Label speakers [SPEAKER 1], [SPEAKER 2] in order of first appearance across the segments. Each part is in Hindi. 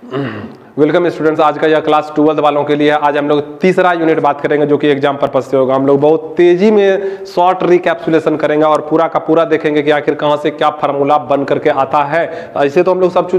[SPEAKER 1] वेलकम स्टूडेंट्स, आज का यह क्लास 12 वालों के लिए है। आज हम लोग तीसरा यूनिट बात करेंगे जो कि एग्जाम पर्पस से होगा। हम लोग बहुत तेजी में शॉर्ट रिकैप्सुलेशन करेंगे और पूरा का पूरा देखेंगे कि आखिर कहाँ से क्या फार्मूला बन करके आता है। ऐसे तो हम लोग सब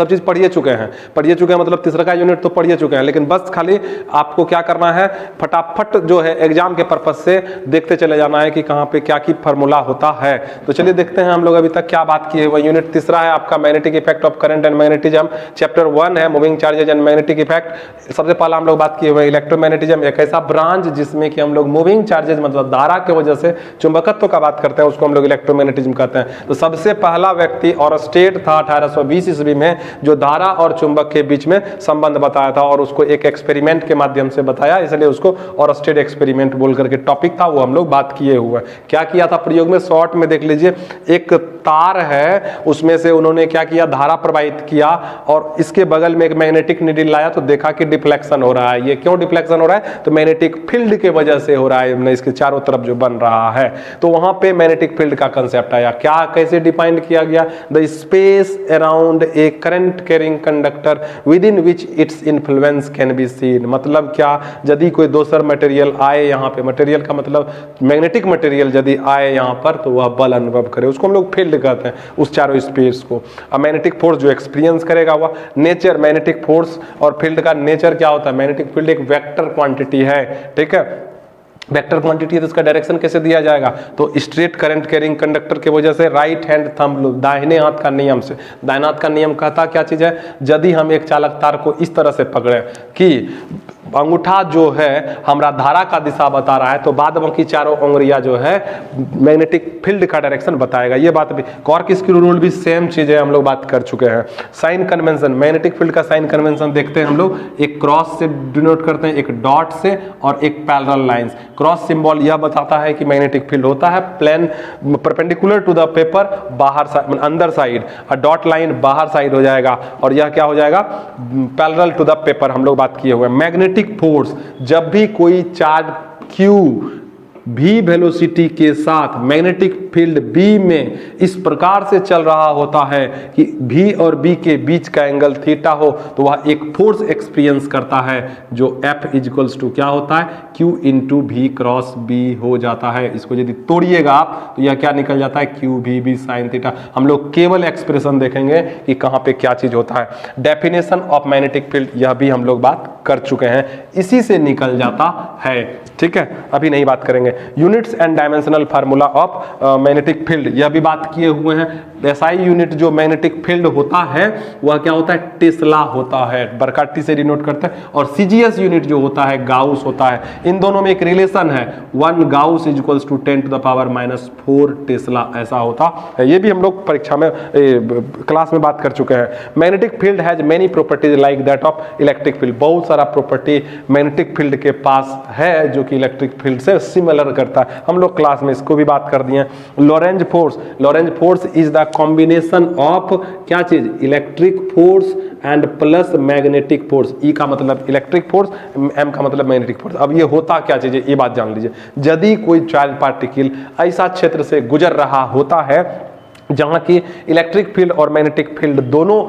[SPEAKER 1] चीज़ पढ़िए चुके हैं मतलब तीसरा का यूनिट तो पढ़िए चुके हैं, लेकिन बस खाली आपको क्या करना है, फटाफट जो है एग्जाम के पर्पज से देखते चले जाना है कि कहाँ पे क्या की फार्मूला होता है। तो चलिए देखते हैं हम लोग अभी तक क्या बात किए हुए। यूनिट तीसरा है आपका magnetic effect of current and magnetism. Chapter 1 है moving charges and magnetic effect. सबसे पहला हम लोग बात किए हुए इलेक्ट्रोमैग्नेटिज्म, एक ऐसा ब्रांच जिसमें कि हम लोग मूविंग चार्जेज मतलब धारा के वजह से चुंबकत्व का बात करते हैं, उसको हम लोग इलेक्ट्रोमैग्नेटिज्म कहते हैं। तो सबसे पहला व्यक्ति और स्टेट था 1820 ईस्वी में जो धारा और चुंबक के बीच में संबंध बताया था और उसको एक एक्सपेरिमेंट के माध्यम से बताया, इसलिए उसको और स्टेट एक्सपेरिमेंट बोल करके टॉपिक था, वो हम लोग बात किए हुए। क्या किया था प्रयोग में, शॉर्ट में देख लीजिए। एक तार है, उसमें से उन्होंने क्या किया, धारा प्रवाहित किया और इसके बगल में एक मैग्नेटिक नीडल लाया तो देखा कि डिफ्लेक्शन हो रहा है। ये क्यों डिफ्लेक्शन हो रहा है, तो मैग्नेटिक फील्ड के वजह से हो रहा है, इसके चारों तरफ जो बन रहा है। तो वहां पे मैग्नेटिक फील्ड का कंसेप्ट आया। क्या कैसे डिफाइन किया गया, the space around a current carrying conductor with in which its influence can be seen. मतलब क्या, यदि कोई दूसरा मटेरियल आए यहाँ पे, मटेरियल का मतलब मैग्नेटिक मटेरियल यदि आए यहाँ पर तो वह बल अनुभव करे, उसको हम लोग फील्ड कहते हैं, उस चारों स्पेस को। मैग्नेटिक फोर्स जो एक्सपीरियंस करेगा वह नेचर, मैग्नेटिक फोर्स और फील्ड का नेचर क्या होता है, मैग्नेटिक फील्ड एक वेक्टर क्वांटिटी है, ठीक है। वेक्टर क्वांटिटी है तो इसका डायरेक्शन कैसे दिया जाएगा, तो स्ट्रेट करंट कैरिंग कंडक्टर की वजह से राइट हैंड थंब लो, दाहिने हाथ का नियम से। दाहिने हाथ का नियम कहता क्या चीज है, यदि हम एक चालक तार को इस तरह से पकड़े कि अंगूठा जो है हमारा धारा का दिशा बता रहा है तो बाद बाकी चारों उंगलियां जो है मैग्नेटिक फील्ड का डायरेक्शन बताएगा। ये बात भी कॉर्क स्क्रू रूल भी सेम चीज है, हम लोग बात कर चुके हैं। साइन कन्वेंशन, मैग्नेटिक फील्ड का साइन कन्वेंशन देखते हैं हम लोग, एक क्रॉस से डिनोट करते हैं, एक डॉट से और एक पैरेलल लाइंस। क्रॉस सिंबल यह बताता है कि मैग्नेटिक फील्ड होता है plane perpendicular to the paper, बाहर अंदर साइड, और डॉट लाइन बाहर साइड हो जाएगा और यह क्या हो जाएगा, पैरेलल टू द पेपर, हम लोग बात किए हुए। मैग्नेटिक फोर्स, जब भी कोई चार्ज Q भी वेलोसिटी के साथ मैग्नेटिक फील्ड B में इस प्रकार से चल रहा होता है कि V और B के बीच का एंगल थीटा हो तो वह एक फोर्स एक्सपीरियंस करता है जो F इक्वल्स टू क्या होता है, Q into V cross B हो जाता है। इसको यदि तोड़िएगा आप तो यह क्या निकल जाता है, QVB साइन थीटा। हम लोग केवल एक्सप्रेशन देखेंगे कि कहाँ पे क्या चीज होता है। डेफिनेशन ऑफ मैग्नेटिक फील्ड यह भी हम लोग बात कर चुके हैं, इसी से निकल जाता है, ठीक है, अभी नहीं बात करेंगे। Units and dimensional formula of magnetic field यह भी बात किए हुए हैं। एसआई यूनिट जो मैग्नेटिक फील्ड होता है वह क्या होता है, टेस्ला होता है, बड़का टी से डिनोट करते हैं। और सीजीएस यूनिट जो होता है गाउस होता है। इन दोनों में एक रिलेशन है, 1 gauss is equals to 10 to the power -4 tesla, ऐसा होता है। ये भी हम लोग परीक्षा में क्लास में बात कर चुके हैं। Magnetic field has many properties like that of electric field. बहुत सारा प्रॉपर्टी मैग्नेटिक फील्ड के पास है जो कि इलेक्ट्रिक फील्ड से सिमिलर करता है, हम लोग क्लास में इसको भी बात कर दिए। Lorentz force is the combination of क्या चीज, electric force and plus magnetic force. E का मतलब इलेक्ट्रिक फोर्स, एम का मतलब मैग्नेटिक फोर्स। अब ये होता क्या चीज है, ये बात जान लीजिए। यदि कोई चार्ज पार्टिकल ऐसा क्षेत्र से गुजर रहा होता है जहां की इलेक्ट्रिक फील्ड और मैग्नेटिक फील्ड दोनों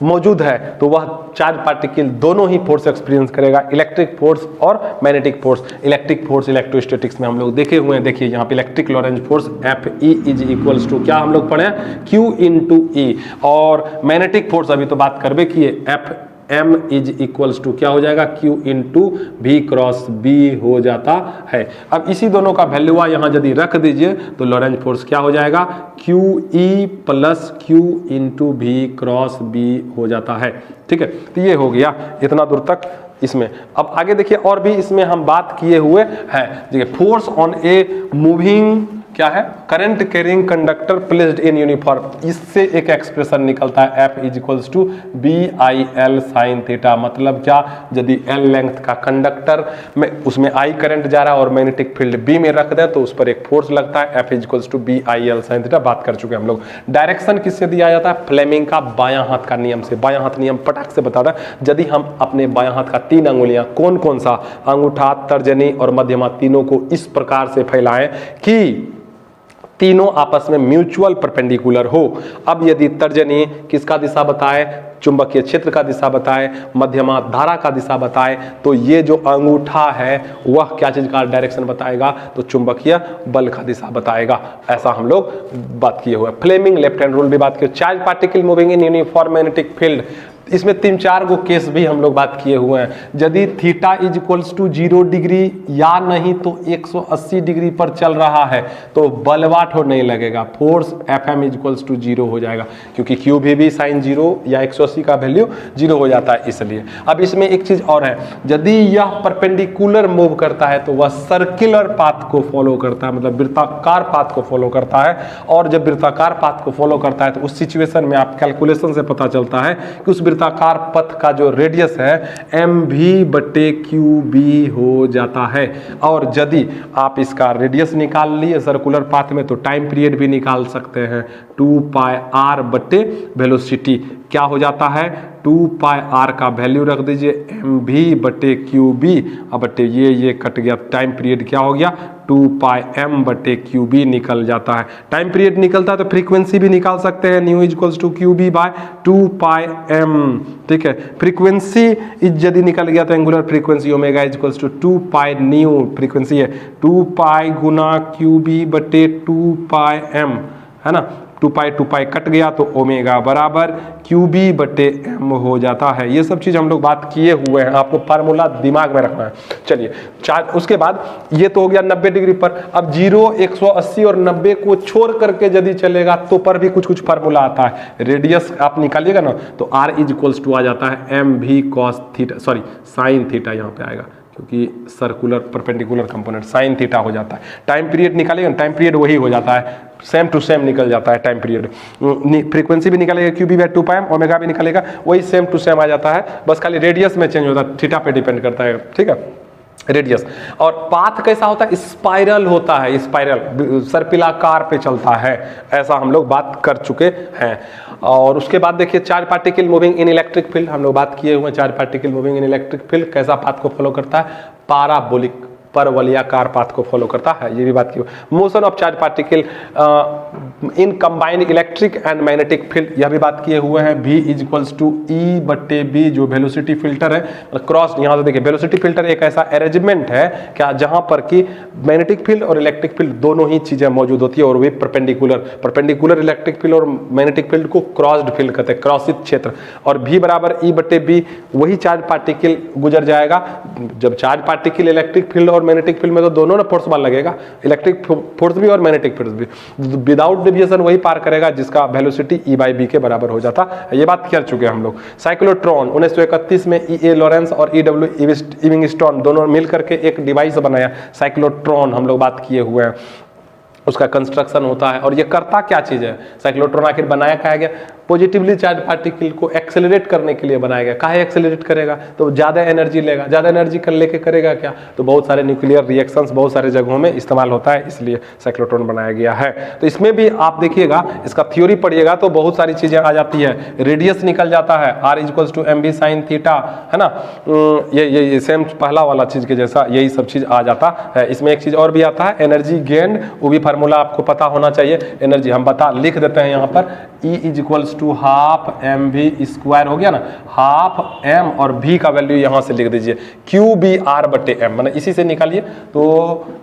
[SPEAKER 1] मौजूद है तो वह चार्ज पार्टिकल दोनों ही फोर्स एक्सपीरियंस करेगा, इलेक्ट्रिक फोर्स और magnetic force. Electric force electrostatics में हम लोग देखे हुए हैं, देखिए यहाँ पे electric Lorentz force Fe is equals to क्या हम लोग पढ़े, Q इंटू E। और मैग्नेटिक फोर्स अभी तो बात करबे किए, Fm इज इक्वल्स टू क्या हो जाएगा, Q into V cross B हो जाता है। अब इसी दोनों का वैल्यू यहाँ यदि रख दीजिए तो लॉरेंज फोर्स क्या हो जाएगा, QE plus Q into V cross B हो जाता है, ठीक है। तो ये हो गया इतना दूर तक इसमें। अब आगे देखिए और भी इसमें हम बात किए हुए हैं। देखिए फोर्स ऑन ए मूविंग क्या है, current carrying conductor placed in uniform, इससे एक एक्सप्रेशन निकलता है F is equals to BIL sine theta. मतलब क्या, यदि L लेंथ का कंडक्टर में उसमें I करंट जा रहा है और मैग्नेटिक फील्ड B में रख दे तो उस पर एक फोर्स लगता है, F is equals to BIL sine theta. बात कर चुके हैं हम लोग। डायरेक्शन किससे दिया जाता है, फ्लेमिंग का बायां हाथ का नियम से। बायां हाथ नियम पटाख से बता रहा है, यदि हम अपने बायां हाथ का 3 अंगुलियां, कौन कौन सा, अंगूठा, तर्जनी और मध्यमा, तीनों को इस प्रकार से फैलाएं कि तीनों आपस में म्यूचुअल परपेंडिकुलर हो। अब यदि तर्जनी किसका दिशा बताए, चुंबकीय क्षेत्र का दिशा बताए, मध्यमा धारा का दिशा बताए, तो ये जो अंगूठा है वह क्या चीज का डायरेक्शन बताएगा, तो चुंबकीय बल का दिशा बताएगा। ऐसा हम लोग बात किए हुए। फ्लेमिंग लेफ्ट हैंड रूल भी बात किए। Charge particle moving in uniform magnetic field, इसमें 3-4 गो केस भी हम लोग बात किए हुए हैं। यदि theta is equals to 0 degree या नहीं तो 180 डिग्री पर चल रहा है तो बलवाट हो नहीं लगेगा, force Fm is equals to 0 हो जाएगा, क्योंकि क्यू भी साइन 0 या 180 का वैल्यू 0 हो जाता है इसलिए। अब इसमें एक चीज और है, यदि यह परपेंडिकुलर मूव करता है तो वह सर्कुलर पाथ को फॉलो करता है, मतलब वृत्ताकार पाथ को फॉलो करता है। और जब वृत्ताकार पाथ को फॉलो करता है तो उस सिचुएशन में आप कैलकुलेशन से पता चलता है कि उस वृत्ताकार पथ का जो रेडियस है mv/qb हो जाता है। और यदि आप इसका रेडियस निकाल लिए सर्कुलर पाथ में तो टाइम पीरियड भी निकाल सकते हैं, 2πr/वेलोसिटी क्या हो जाता है, 2πr का वैल्यू रख दीजिए mv/qb, अब ये कट गया, टाइम पीरियड क्या हो गया 2πm/qb निकल जाता है। टाइम पीरियड निकलता है तो फ्रीक्वेंसी भी निकाल सकते हैं, new is equals to qb/2πm, ठीक है। फ्रीक्वेंसी यदि निकल गया तो angular frequency omega is equals to 2π, new frequency है 2π गुना qb/2πm, है ना। 2π कट गया तो ओमेगा बराबर qb/m हो जाता है। ये सब चीज हम लोग बात किए हुए हैं, आपको फार्मूला दिमाग में रखना है। चलिए उसके बाद ये तो हो गया 90 डिग्री पर। अब 0, 180 और 90 को छोड़ करके यदि चलेगा तो पर भी कुछ फार्मूला आता है। रेडियस आप निकालिएगा ना तो r इज इक्वल्स टू आ जाता है mv cos theta, sorry sine theta यहाँ पे आएगा, क्योंकि circular perpendicular component sign theta हो जाता है। टाइम पीरियड निकालेगा, टाइम पीरियड वही हो जाता है, सेम टू सेम निकल जाता है टाइम पीरियड। फ्रीक्वेंसी भी निकालेगा qb/2πm, ओमेगा भी निकालेगा, वही सेम टू सेम आ जाता है, बस खाली रेडियस में चेंज होता है, थीटा पे डिपेंड करता है, ठीक है, रेडियस। और पाथ कैसा होता है, स्पाइरल होता है, स्पाइरल सर्पिलाकार पे चलता है, ऐसा हम लोग बात कर चुके हैं। और उसके बाद देखिए charge particle moving in electric field, हम लोग बात किए हुए हैं। Charge particle moving in electric field कैसा पाथ को फॉलो करता है, पाराबोलिक परवलयाकार पाथ को फॉलो करता है, ये भी बात की। Motion of charge particle in combined electric and magnetic field, यह भी बात किए हुए हैं। v is equals to E/b जो वेलोसिटी फिल्टर है, क्रॉस, यहाँ से देखिए वेलोसिटी फिल्टर एक ऐसा अरेंजमेंट है क्या जहां पर कि मैग्नेटिक फील्ड और इलेक्ट्रिक फील्ड दोनों ही चीजें मौजूद होती है, और वे परपेंडिकुलर इलेक्ट्रिक फील्ड और मैग्नेटिक फील्ड को क्रॉस्ड फील्ड कहते हैं, क्रॉसित क्षेत्र। और v बराबर E/b, वही चार्ज पार्टिकल गुजर जाएगा। जब चार्ज पार्टिकल इलेक्ट्रिक फील्ड और मैग्नेटिक फील्ड में तो दोनों ना फोर्स बल लगेगा, इलेक्ट्रिक फोर्स भी और मैग्नेटिक फोर्स भी, विदाउट डेविएशन वही पार करेगा जिसका वेलोसिटी E/b के बराबर हो जाता है। ये बात कर चुके हैं हम लोग। साइक्लोट्रॉन 1931 में E.A. लॉरेंस और E.W. इविंगस्टोन दोनों मिलकर के एक डिवाइस बनाया, साइक्लोट्रॉन, हम लोग बात किए हुए हैं। उसका कंस्ट्रक्शन होता है और ये करता क्या चीज़ है, साइक्लोट्रॉन आखिर बनाया कहा गया, पॉजिटिवली चार्ज पार्टिकल को एक्सेलरेट करने के लिए बनाया गया। काहे एक्सेलरेट करेगा, तो ज़्यादा एनर्जी लेगा, ज़्यादा एनर्जी कर लेके करेगा क्या, तो बहुत सारे न्यूक्लियर रिएक्शंस बहुत सारे जगहों में इस्तेमाल होता है, इसलिए साइक्लोट्रॉन बनाया गया है। तो इसमें भी आप देखिएगा, इसका थ्योरी पढ़िएगा तो बहुत सारी चीज़ें आ जाती है। रेडियस निकल जाता है, r equals to mv sine theta, है ना, ये सेम पहला वाला चीज़ के जैसा यही सब चीज़ आ जाता है। इसमें एक चीज़ और भी आता है, एनर्जी गेन, वो भी फार्मूला आपको पता होना चाहिए। एनर्जी हम लिख देते हैं यहाँ पर, E is equals to half mv² हो गया ना, हाफ m और v का वैल्यू यहाँ से लिख दीजिए qbr/m, मैंने इसी से निकालिए तो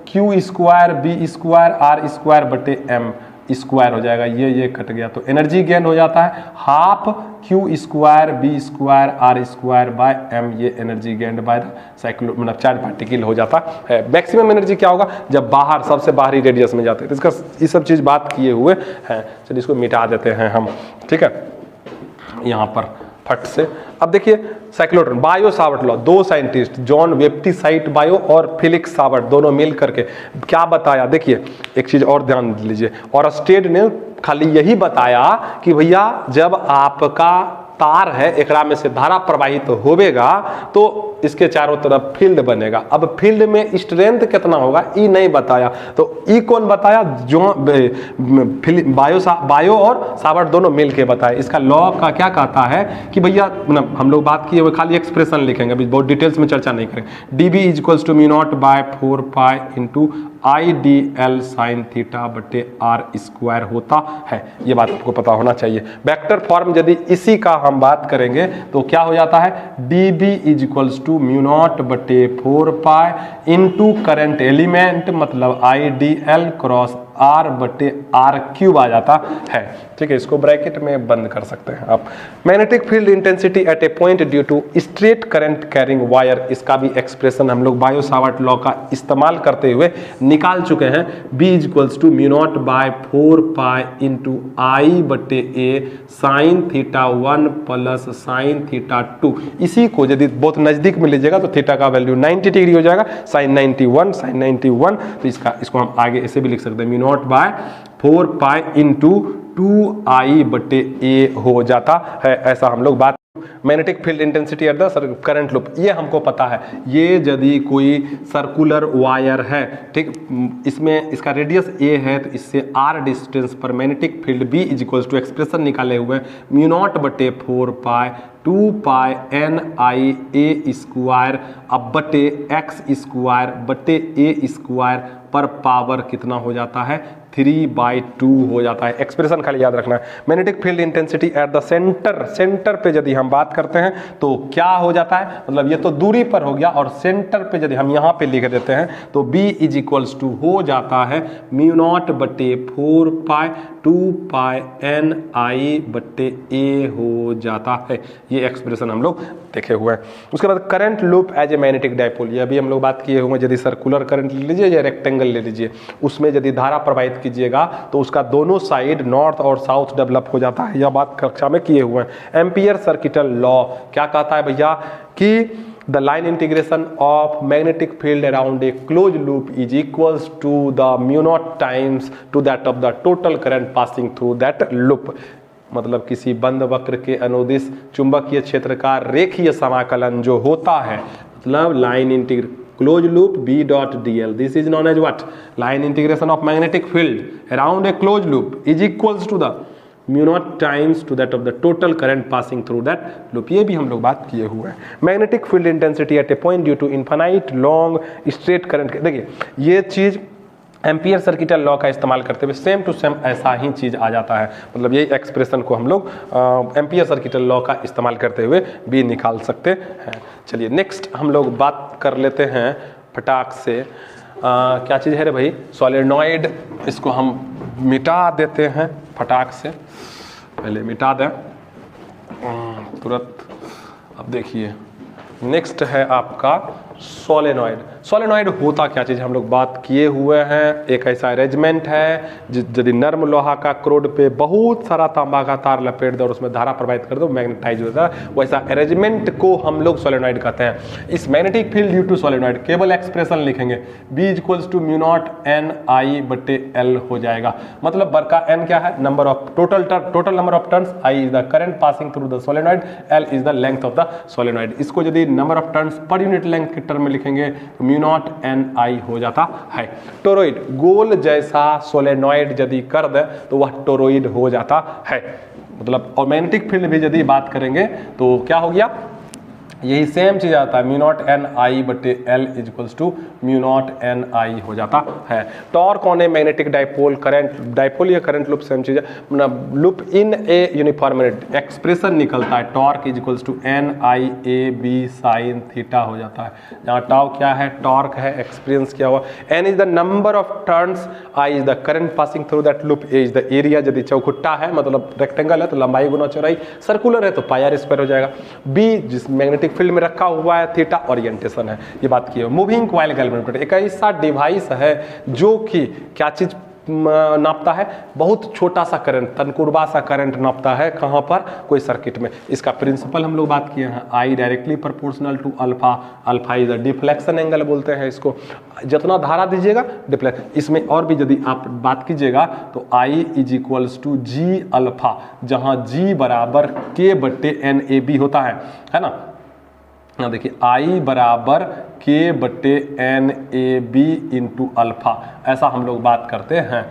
[SPEAKER 1] q²b²r²/m स्क्वायर हो जाएगा, ये कट गया तो एनर्जी गेन हो जाता है हाफ q²b²r²/m, ये energy gain by the cyclo मतलब चार्ज पार्टिकल हो जाता है। मैक्सिमम एनर्जी क्या होगा जब बाहर सबसे बाहरी रेडियस में जाते हैं, तो इसका ये सब चीज़ बात किए हुए हैं। चलिए इसको मिटा देते हैं हम, ठीक है, यहाँ पर फट से। अब देखिए साइक्लोट्रॉन, बायो सावर्ट लॉ, दो साइंटिस्ट जॉन वेप्टिसाइट बायो और फिलिक्स सावर्ट दोनों मिल करके क्या बताया, देखिए एक चीज और ध्यान दीजिए, और स्टेड ने खाली यही बताया कि भैया जब आपका तार है एकरा में से धारा प्रवाहित होवेगा तो इसके चारों तरफ फील्ड बनेगा। अब फील्ड में स्ट्रेंथ कितना होगा ई नहीं बताया, तो ई कौन बताया, जो बायो और सावर्ट दोनों मिल के बताया। इसका लॉ का क्या कहता है कि भैया मतलब हम लोग बात किए हुए खाली एक्सप्रेशन लिखेंगे, अभी बहुत डिटेल्स में चर्चा नहीं करेंगे। dB is equals to μ0/4π × I D L sine theta बटे आर स्क्वायर होता है। ये बात आपको पता होना चाहिए। वेक्टर फॉर्म यदि इसी का हम बात करेंगे तो क्या हो जाता है, D B is equals to mu not बटे 4 पाई इंटू करंट एलिमेंट मतलब I D L cross R बटे आर क्यूब आ जाता है। ठीक है, इसको ब्रैकेट में बंद कर सकते हैं आप। Magnetic field intensity at a point due to straight current carrying wire, इसका भी एक्सप्रेशन हम लोग बायो सावर्ट लॉ का इस्तेमाल करते हुए निकाल चुके हैं। B is equals to mu not by 4 pi into I बटे A sine theta 1 plus sine theta 2। इसी को यदि बहुत नजदीक में लीजिएगा तो थीटा का वैल्यू 90 डिग्री हो जाएगा, साइन 91 साइन 91। तो इसको हम आगे ऐसे भी लिख सकते हैं, mu not by 4 pi into 2i बटे ए हो जाता है। ऐसा हम लोग बात। Magnetic field intensity at the current loop, ये हमको पता है। ये यदि कोई सर्कुलर वायर है, ठीक, इसमें इसका रेडियस a है तो इससे r डिस्टेंस पर magnetic field b is equals to expression निकाले हुए हैं म्यू नॉट बटे 4 pi 2 pi N I A square अब बटे एक्स स्क्वायर बटे ए स्क्वायर पर पावर कितना हो जाता है, 3/2 हो जाता है। एक्सप्रेशन खाली याद रखना है। Magnetic field intensity eight the centre पे यदि हम बात करते हैं तो क्या हो जाता है, मतलब ये तो दूरी पर हो गया, और सेंटर पे यदि हम यहाँ पे लिख देते हैं तो B इज इक्वल्स टू हो जाता है म्यू नॉट बटे 4 पाई 2 पाई एन आई बटे ए हो जाता है। ये एक्सप्रेशन हम लोग देखे हुए हैं। उसके बाद current loop as a magnetic dipole, ये अभी हम लोग बात किए हुए हैं। यदि सर्कुलर करंट ले लीजिए या रेक्टेंगल ले लीजिए, उसमें यदि धारा प्रवाहित कीजिएगा तो उसका दोनों साइड नॉर्थ और साउथ डेवलप हो जाता है। यह बात कक्षा में किए हुए हैं। एम्पियर सर्किटल लॉ क्या कहता है भैया कि the line integration of magnetic field around a closed loop is equals to the mu naught times to that of the total current passing through that loop। मतलब किसी बंद वक्र के अनुदिश चुंबकीय क्षेत्र का रेखीय समाकलन जो होता है, मतलब line integration closed loop B dot dl, this is known as what, line integration of magnetic field around a closed loop is equals to the mu naught times to that of the total current passing through that loop. ये भी हम लोग बात किए हुए हैं। Magnetic field intensity at a point due to infinite long straight current, देखिए ये चीज एम्पियर सर्किटल लॉ का इस्तेमाल करते हुए सेम टू सेम ऐसा ही चीज आ जाता है। मतलब ये एक्सप्रेशन को हम लोग एम्पियर सर्किटल लॉ का इस्तेमाल करते हुए भी निकाल सकते हैं। चलिए नेक्स्ट हम लोग बात कर लेते हैं फटाक से, क्या चीज़ है रे भाई, सोलेनॉइड। इसको हम मिटा देते हैं फटाक से, पहले मिटा दें तुरंत। अब देखिए नेक्स्ट है आपका सोलेनॉइड। सोलेनॉइड होता क्या चीज़ हम लोग बात किए हुए हैं। एक ऐसा अरेंजमेंट है यदि नर्म लोहा का क्रोड पे बहुत सारा तांबा का तार लपेट दो और उसमें धारा प्रवाहित कर दो, मैग्नेटाइज होता है, वैसा अरेंजमेंट को हम लोग सोलेनॉइड कहते हैं। इस magnetic field due to solenoid केवल एक्सप्रेशन लिखेंगे, B equals to mu naught N I बटे एल हो जाएगा। मतलब बड़का एन क्या है, number of total number of turns, I is the current passing through the solenoid, L is the length of the solenoid. इसको यदि number of turns per unit length के टर्म में लिखेंगे तो म्यू नॉट एन आई हो जाता है। टोरॉइड, गोल जैसा सोलेनॉइड यदि कर दे तो वह टोरॉइड हो जाता है। मतलब और मैग्नेटिक फील्ड भी यदि बात करेंगे तो क्या हो गया, यही सेम चीज आता है, म्यू नॉट एन आई बटे L is equals to mu naught N I हो जाता है। Torque on a magnetic dipole, current dipole या करंट लूप सेम चीज है, loop in a uniform expression निकलता है, torque is equals to N I A B sine theta हो जाता है। जहाँ टाउ क्या है, टॉर्क है, एक्सपीरियंस क्या हुआ, N is the number of turns, I is the current passing through that loop, A is the area, यदि चौखुट्टा है मतलब रेक्टेंगल है तो लंबाई गुना चौड़ाई, सर्कुलर है तो पाई आर स्क्वायर हो जाएगा। बी जिस मैग्नेटिक फील्ड में रखा हुआ है, थीटा ओरिएंटेशन है, ये बात की है। मूविंग कॉइल गैल्वेनोमीटर एक ऐसा डिवाइस है जो कि क्या चीज नापता है, बहुत छोटा सा करंट, तनकुरबा सा करंट नापता है, कहाँ पर, कोई सर्किट में। इसका प्रिंसिपल हम लोग बात किए हैं, I directly proportional to alpha, alpha is the deflection angle बोलते हैं इसको। जितना धारा दीजिएगा डिफ्लेक्शन, इसमें और भी यदि आप बात कीजिएगा तो I is equals to G alpha, जहाँ जी बराबर के बट्टे एन ए बी होता है ना। यहाँ देखिए I बराबर K बटे N A B into alpha, ऐसा हम लोग बात करते हैं,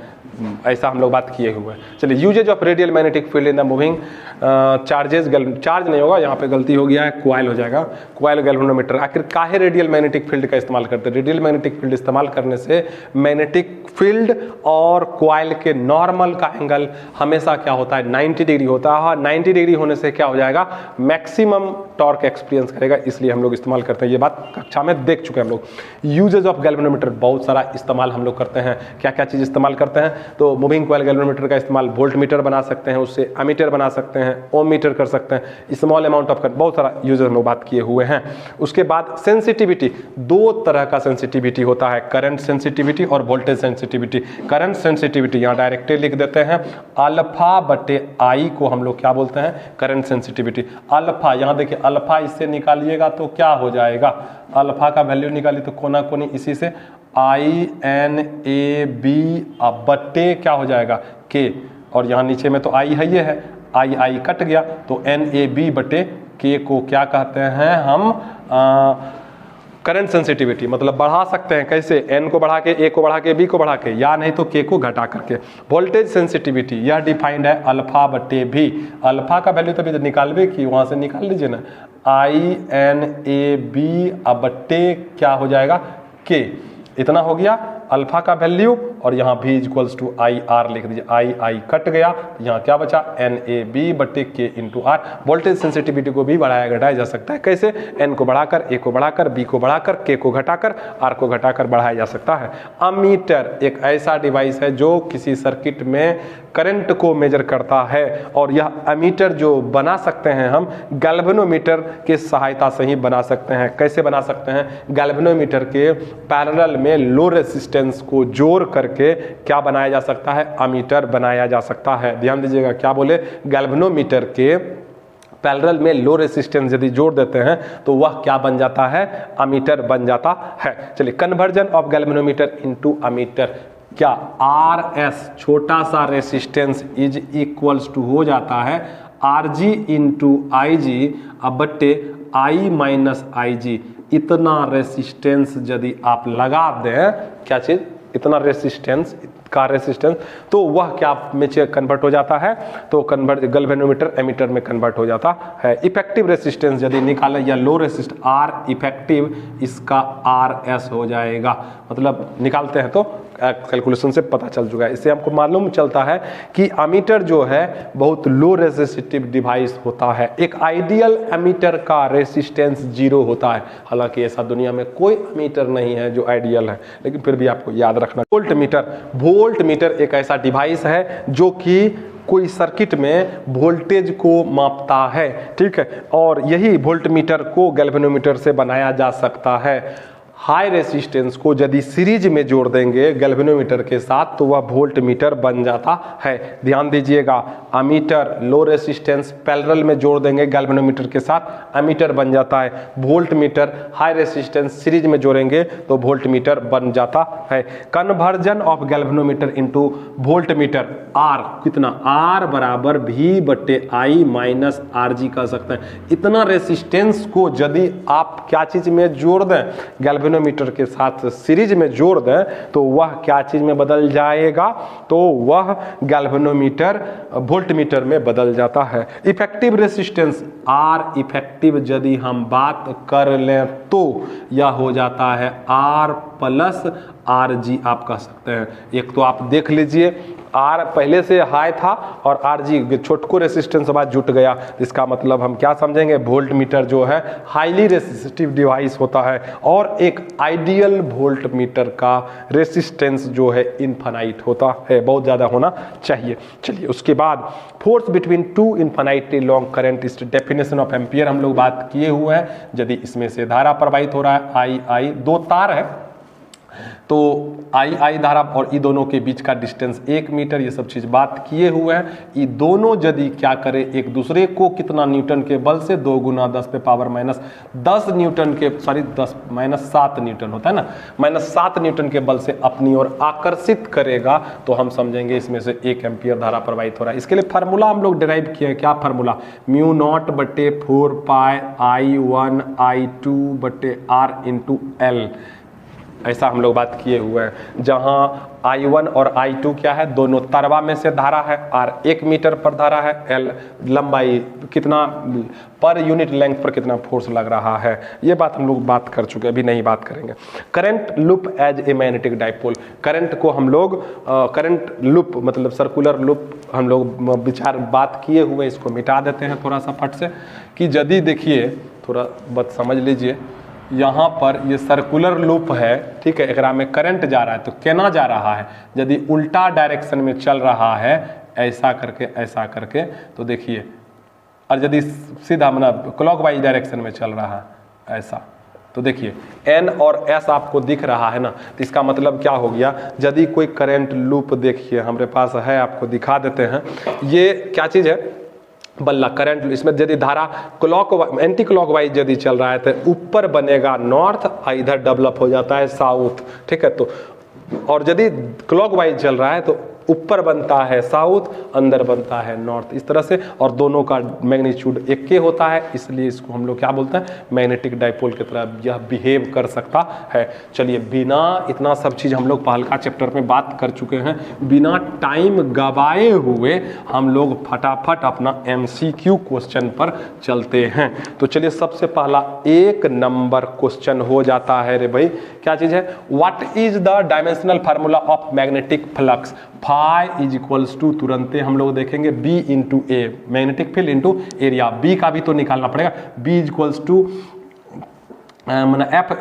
[SPEAKER 1] ऐसा हम लोग बात किए हुए हैं। चलिए, usages of radial magnetic field in the moving charges, charge नहीं होगा यहाँ पे, गलती हो गया है, क्वाइल हो जाएगा, क्वाइल गैल्वेनोमीटर। आखिर काहे रेडियल मैग्नेटिक फील्ड का इस्तेमाल करते हैं? रेडियल मैग्नेटिक फील्ड इस्तेमाल करने से मैग्नेटिक फील्ड और क्वाइल के नॉर्मल का एंगल हमेशा क्या होता है, 90 डिग्री होता है। 90 डिग्री होने से क्या हो जाएगा, मैक्सिमम टॉर्क एक्सपीरियंस करेगा, इसलिए हम लोग इस्तेमाल करते हैं। ये बात कक्षा में देख चुके हैं हम लोग। यूजेज ऑफ गैल्वेनोमीटर, बहुत सारा इस्तेमाल हम लोग करते हैं। क्या क्या चीज़ इस्तेमाल करते हैं? तो मूविंग कॉइल गैल्वेनोमीटर का इस्तेमाल वोल्ट मीटर बना सकते हैं, उससे अमीटर बना सकते हैं, ओम मीटर कर सकते हैं, स्मॉल अमाउंट ऑफ करंट, बहुत सारा यूजेज हम लोग बात किए हुए हैं। उसके बाद सेंसिटिविटी, दो तरह का सेंसिटिविटी होता है, करंट सेंसिटिविटी और वोल्टेज सेंसिटिविटी। करंट सेंसिटिविटी यहाँ डायरेक्टली लिख देते हैं, अल्फा बटे आई को हम लोग क्या बोलते हैं, करंट सेंसिटिविटी। अल्फा, यहाँ देखिए अल्फा इससे निकालिएगा तो क्या हो जाएगा, अल्फा का वैल्यू निकालिए तो कोना कोनी इसी से आई एन ए बी बटे क्या हो जाएगा, के, और यहाँ नीचे में तो आई है, ये है, आई आई कट गया तो एन ए बी बटे के को क्या कहते हैं हम, करंट सेंसिटिविटी। मतलब बढ़ा सकते हैं कैसे, एन को बढ़ा के, ए को बढ़ा के, बी को बढ़ा के, या नहीं तो के को घटा करके। वोल्टेज सेंसिटिविटी यह डिफाइंड है अल्फा बटे भी, अल्फा का वैल्यू तभी निकालबे की, वहां से निकाल लीजिए ना, आई एन ए बी बटे क्या हो जाएगा, के, इतना हो गया अल्फा का वैल्यू, और यहाँ भी इक्वल्स टू आई आर लिख दीजिए, आई आई कट गया, यहाँ क्या बचा, एन ए बी बटे के इंटू आर। वोल्टेज सेंसिटिविटी को भी बढ़ाया घटाया जा सकता है, कैसे, एन को बढ़ाकर, ए को बढ़ाकर, बी को बढ़ाकर, के को घटाकर, आर को घटाकर बढ़ाया जा सकता है। अमीटर एक ऐसा डिवाइस है जो किसी सर्किट में करंट को मेजर करता है, और यह अमीटर जो बना सकते हैं हम गैल्वेनोमीटर के सहायता से ही बना सकते हैं। कैसे बना सकते हैं, गैल्वेनोमीटर के पैरेलल में लो रेसिस्टेंस को जोड़ करके क्या बनाया जा सकता है, अमीटर बनाया जा सकता है। ध्यान दीजिएगा, क्या बोले, गैल्वेनोमीटर के पैरेलल में लो रेसिस्टेंस यदि जोड़ देते हैं तो वह क्या बन जाता है, अमीटर बन जाता है। चलिए, conversion of galvanometer into ammeter, क्या आर एस छोटा सा रेसिस्टेंस इज इक्वल्स टू हो जाता है आर जी इंटू आई जी बट्टे आई माइनस आई जी। इतना रेसिस्टेंस यदि आप लगा दें, क्या चीज, इतना रेसिस्टेंस का रेसिस्टेंस, तो वह क्या में कन्वर्ट हो जाता है, तो कन्वर्ट गैल्वेनोमीटर एमीटर में कन्वर्ट हो जाता है। इफेक्टिव रेसिस्टेंस यदि निकाले या लो रेसिस्टेंस आर इफेक्टिव, इसका आर एस हो जाएगा। मतलब निकालते हैं तो कैलकुलेशन से पता चल चुका है। इससे हमको मालूम चलता है कि अमीटर जो है बहुत लो रेसिस्टिव डिवाइस होता है। एक आइडियल अमीटर का रेसिस्टेंस 0 होता है, हालांकि ऐसा दुनिया में कोई अमीटर नहीं है जो आइडियल है, लेकिन फिर भी आपको याद रखना। वोल्ट मीटर, वोल्ट मीटर एक ऐसा डिवाइस है जो कि कोई सर्किट में वोल्टेज को मापता है, ठीक है, और यही वोल्ट मीटर को गैल्वेनोमीटर से बनाया जा सकता है। हाई रेसिस्टेंस को यदि सीरीज में जोड़ देंगे गैल्वेनोमीटर के साथ तो वह वोल्ट मीटर बन जाता है। ध्यान दीजिएगा, अमीटर लो रेसिस्टेंस पैरेलल में जोड़ देंगे गैल्वेनोमीटर के साथ, अमीटर बन जाता है। Voltmeter high resistance series में जोड़ेंगे तो वोल्ट मीटर बन जाता है। Conversion of galvanometer into voltmeter, R कितना, आर बराबर वी बटे आई माइनस आर जी कर सकते हैं। इतना रेसिस्टेंस को यदि आप क्या चीज में जोड़ दें, गैल्वेनोमीटर के साथ सीरीज में जोड़ दें तो वह क्या चीज में बदल जाएगा, तो वह गैल्वेनोमीटर वोल्ट मीटर में बदल जाता है। इफेक्टिव रेसिस्टेंस आर इफेक्टिव यदि हम बात कर लें तो यह हो जाता है आर प्लस आर जी, आप कह सकते हैं। एक तो आप देख लीजिए, आर पहले से हाई था और आर जी छोटको रेसिस्टेंस बाद जुट गया, इसका मतलब हम क्या समझेंगे, वोल्ट मीटर जो है हाईली रेसिस्टिव डिवाइस होता है, और एक आइडियल वोल्ट मीटर का रेसिस्टेंस जो है इनफाइनाइट होता है, बहुत ज़्यादा होना चाहिए। चलिए, उसके बाद force between two infinitely long current, इस डेफिनेशन ऑफ एम्पियर हम लोग बात किए हुए हैं। यदि इसमें से धारा प्रवाहित हो रहा है आई, दो तार है, तो आई धारा और ई दोनों के बीच का डिस्टेंस 1 मीटर, ये सब चीज़ बात किए हुए हैं। ये दोनों यदि क्या करे एक दूसरे को कितना न्यूटन के बल से 2 गुना 10 पे पावर माइनस 10 न्यूटन के 10 माइनस 7 न्यूटन होता है ना, माइनस 7 न्यूटन के बल से अपनी ओर आकर्षित करेगा तो हम समझेंगे इसमें से 1 एम्पियर धारा प्रवाहित हो रहा है। इसके लिए फार्मूला हम लोग डिराइव किए हैं। क्या फार्मूला? म्यू नॉट बटे 4 पाई I1 I2 बटे R इंटू L, ऐसा हम लोग बात किए हुए हैं। जहां I1 और I2 क्या है, दोनों तरवा में से धारा है, R 1 मीटर पर धारा है, L लंबाई कितना पर यूनिट लेंथ पर कितना फोर्स लग रहा है, ये बात हम लोग बात कर चुके हैं, अभी नहीं बात करेंगे। Current loop as a magnetic dipole, current को हम लोग करंट लूप मतलब सर्कुलर लूप हम लोग विचार बात किए हुए, इसको मिटा देते हैं थोड़ा सा फट से कि यदि देखिए थोड़ा बात समझ लीजिए, यहाँ पर ये सर्कुलर लूप है, ठीक है, एकरा में करंट जा रहा है तो केना जा रहा है, यदि उल्टा डायरेक्शन में चल रहा है ऐसा करके तो देखिए, और यदि सीधा मतलब क्लॉकवाइज डायरेक्शन में चल रहा है ऐसा, तो देखिए N और S आपको दिख रहा है ना, तो इसका मतलब क्या हो गया, यदि कोई करंट लूप देखिए हमारे पास है, आपको दिखा देते हैं, ये क्या चीज़ है, बल्ला करंट, इसमें यदि धारा क्लॉक एंटी क्लॉकवाइज यदि चल रहा है तो ऊपर बनेगा नॉर्थ, इधर डेवलप हो जाता है साउथ, ठीक है। तो और यदि क्लॉकवाइज चल रहा है तो ऊपर बनता है साउथ, अंदर बनता है नॉर्थ, इस तरह से, और दोनों का मैग्नीट्यूड एक के होता है, इसलिए इसको हम लोग क्या बोलते हैं, मैग्नेटिक डाइपोल की तरह यह बिहेव कर सकता है। चलिए बिना इतना सब चीज़ हम लोग पहल का चैप्टर में बात कर चुके हैं, बिना टाइम गवाए हुए हम लोग फटाफट अपना MCQ क्वेश्चन पर चलते हैं। तो चलिए सबसे पहला 1 नंबर क्वेश्चन हो जाता है रे भाई, क्या चीज़ है, what is the dimensional formula of magnetic flux, phi is equals to, तुरंत हम लोग देखेंगे B into A, magnetic field into area, B का भी तो निकालना पड़ेगा, B इज इक्वल्स टू मैंने F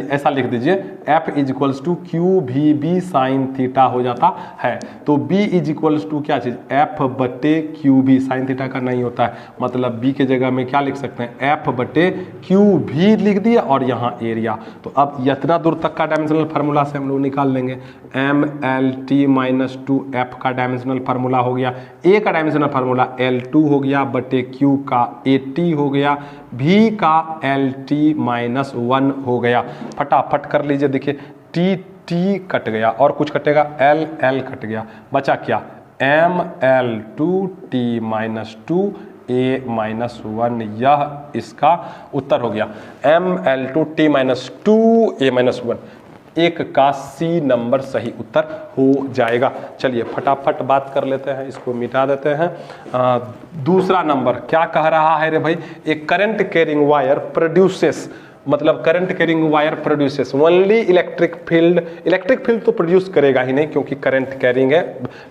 [SPEAKER 1] ऐसा लिख दीजिए, F is equals to QVB sine theta हो जाता है। तो B इज इक्वल्स टू क्या चीज़, F बटे QV, साइन थीटा का नहीं होता है, मतलब B के जगह में क्या लिख सकते हैं, F बटे QV लिख दिया और यहाँ एरिया। तो अब इतना दूर तक का डायमेंशनल फार्मूला से हम लोग निकाल लेंगे, MLT माइनस 2F का डायमेंशनल फार्मूला हो गया, A का डायमेंशनल फार्मूला L2 हो गया बटे Q का AT हो गया, V का LT माइनस 1 हो गया। फटाफट कर लीजिए, देखिए T कट गया और कुछ कटेगा, L कट गया, बचा क्या, ML2T माइनस 2 A माइनस 1, यह इसका उत्तर हो गया, ML2T माइनस 2 A माइनस 1, 1 का C नंबर सही उत्तर हो जाएगा। चलिए फटाफट बात कर लेते हैं, इसको मिटा देते हैं। दूसरा नंबर क्या कह रहा है रे भाई, एक करंट कैरिंग वायर प्रोड्यूसेस, मतलब current carrying wire produces only electric field तो प्रोड्यूस करेगा ही नहीं, क्योंकि करंट कैरिंग है,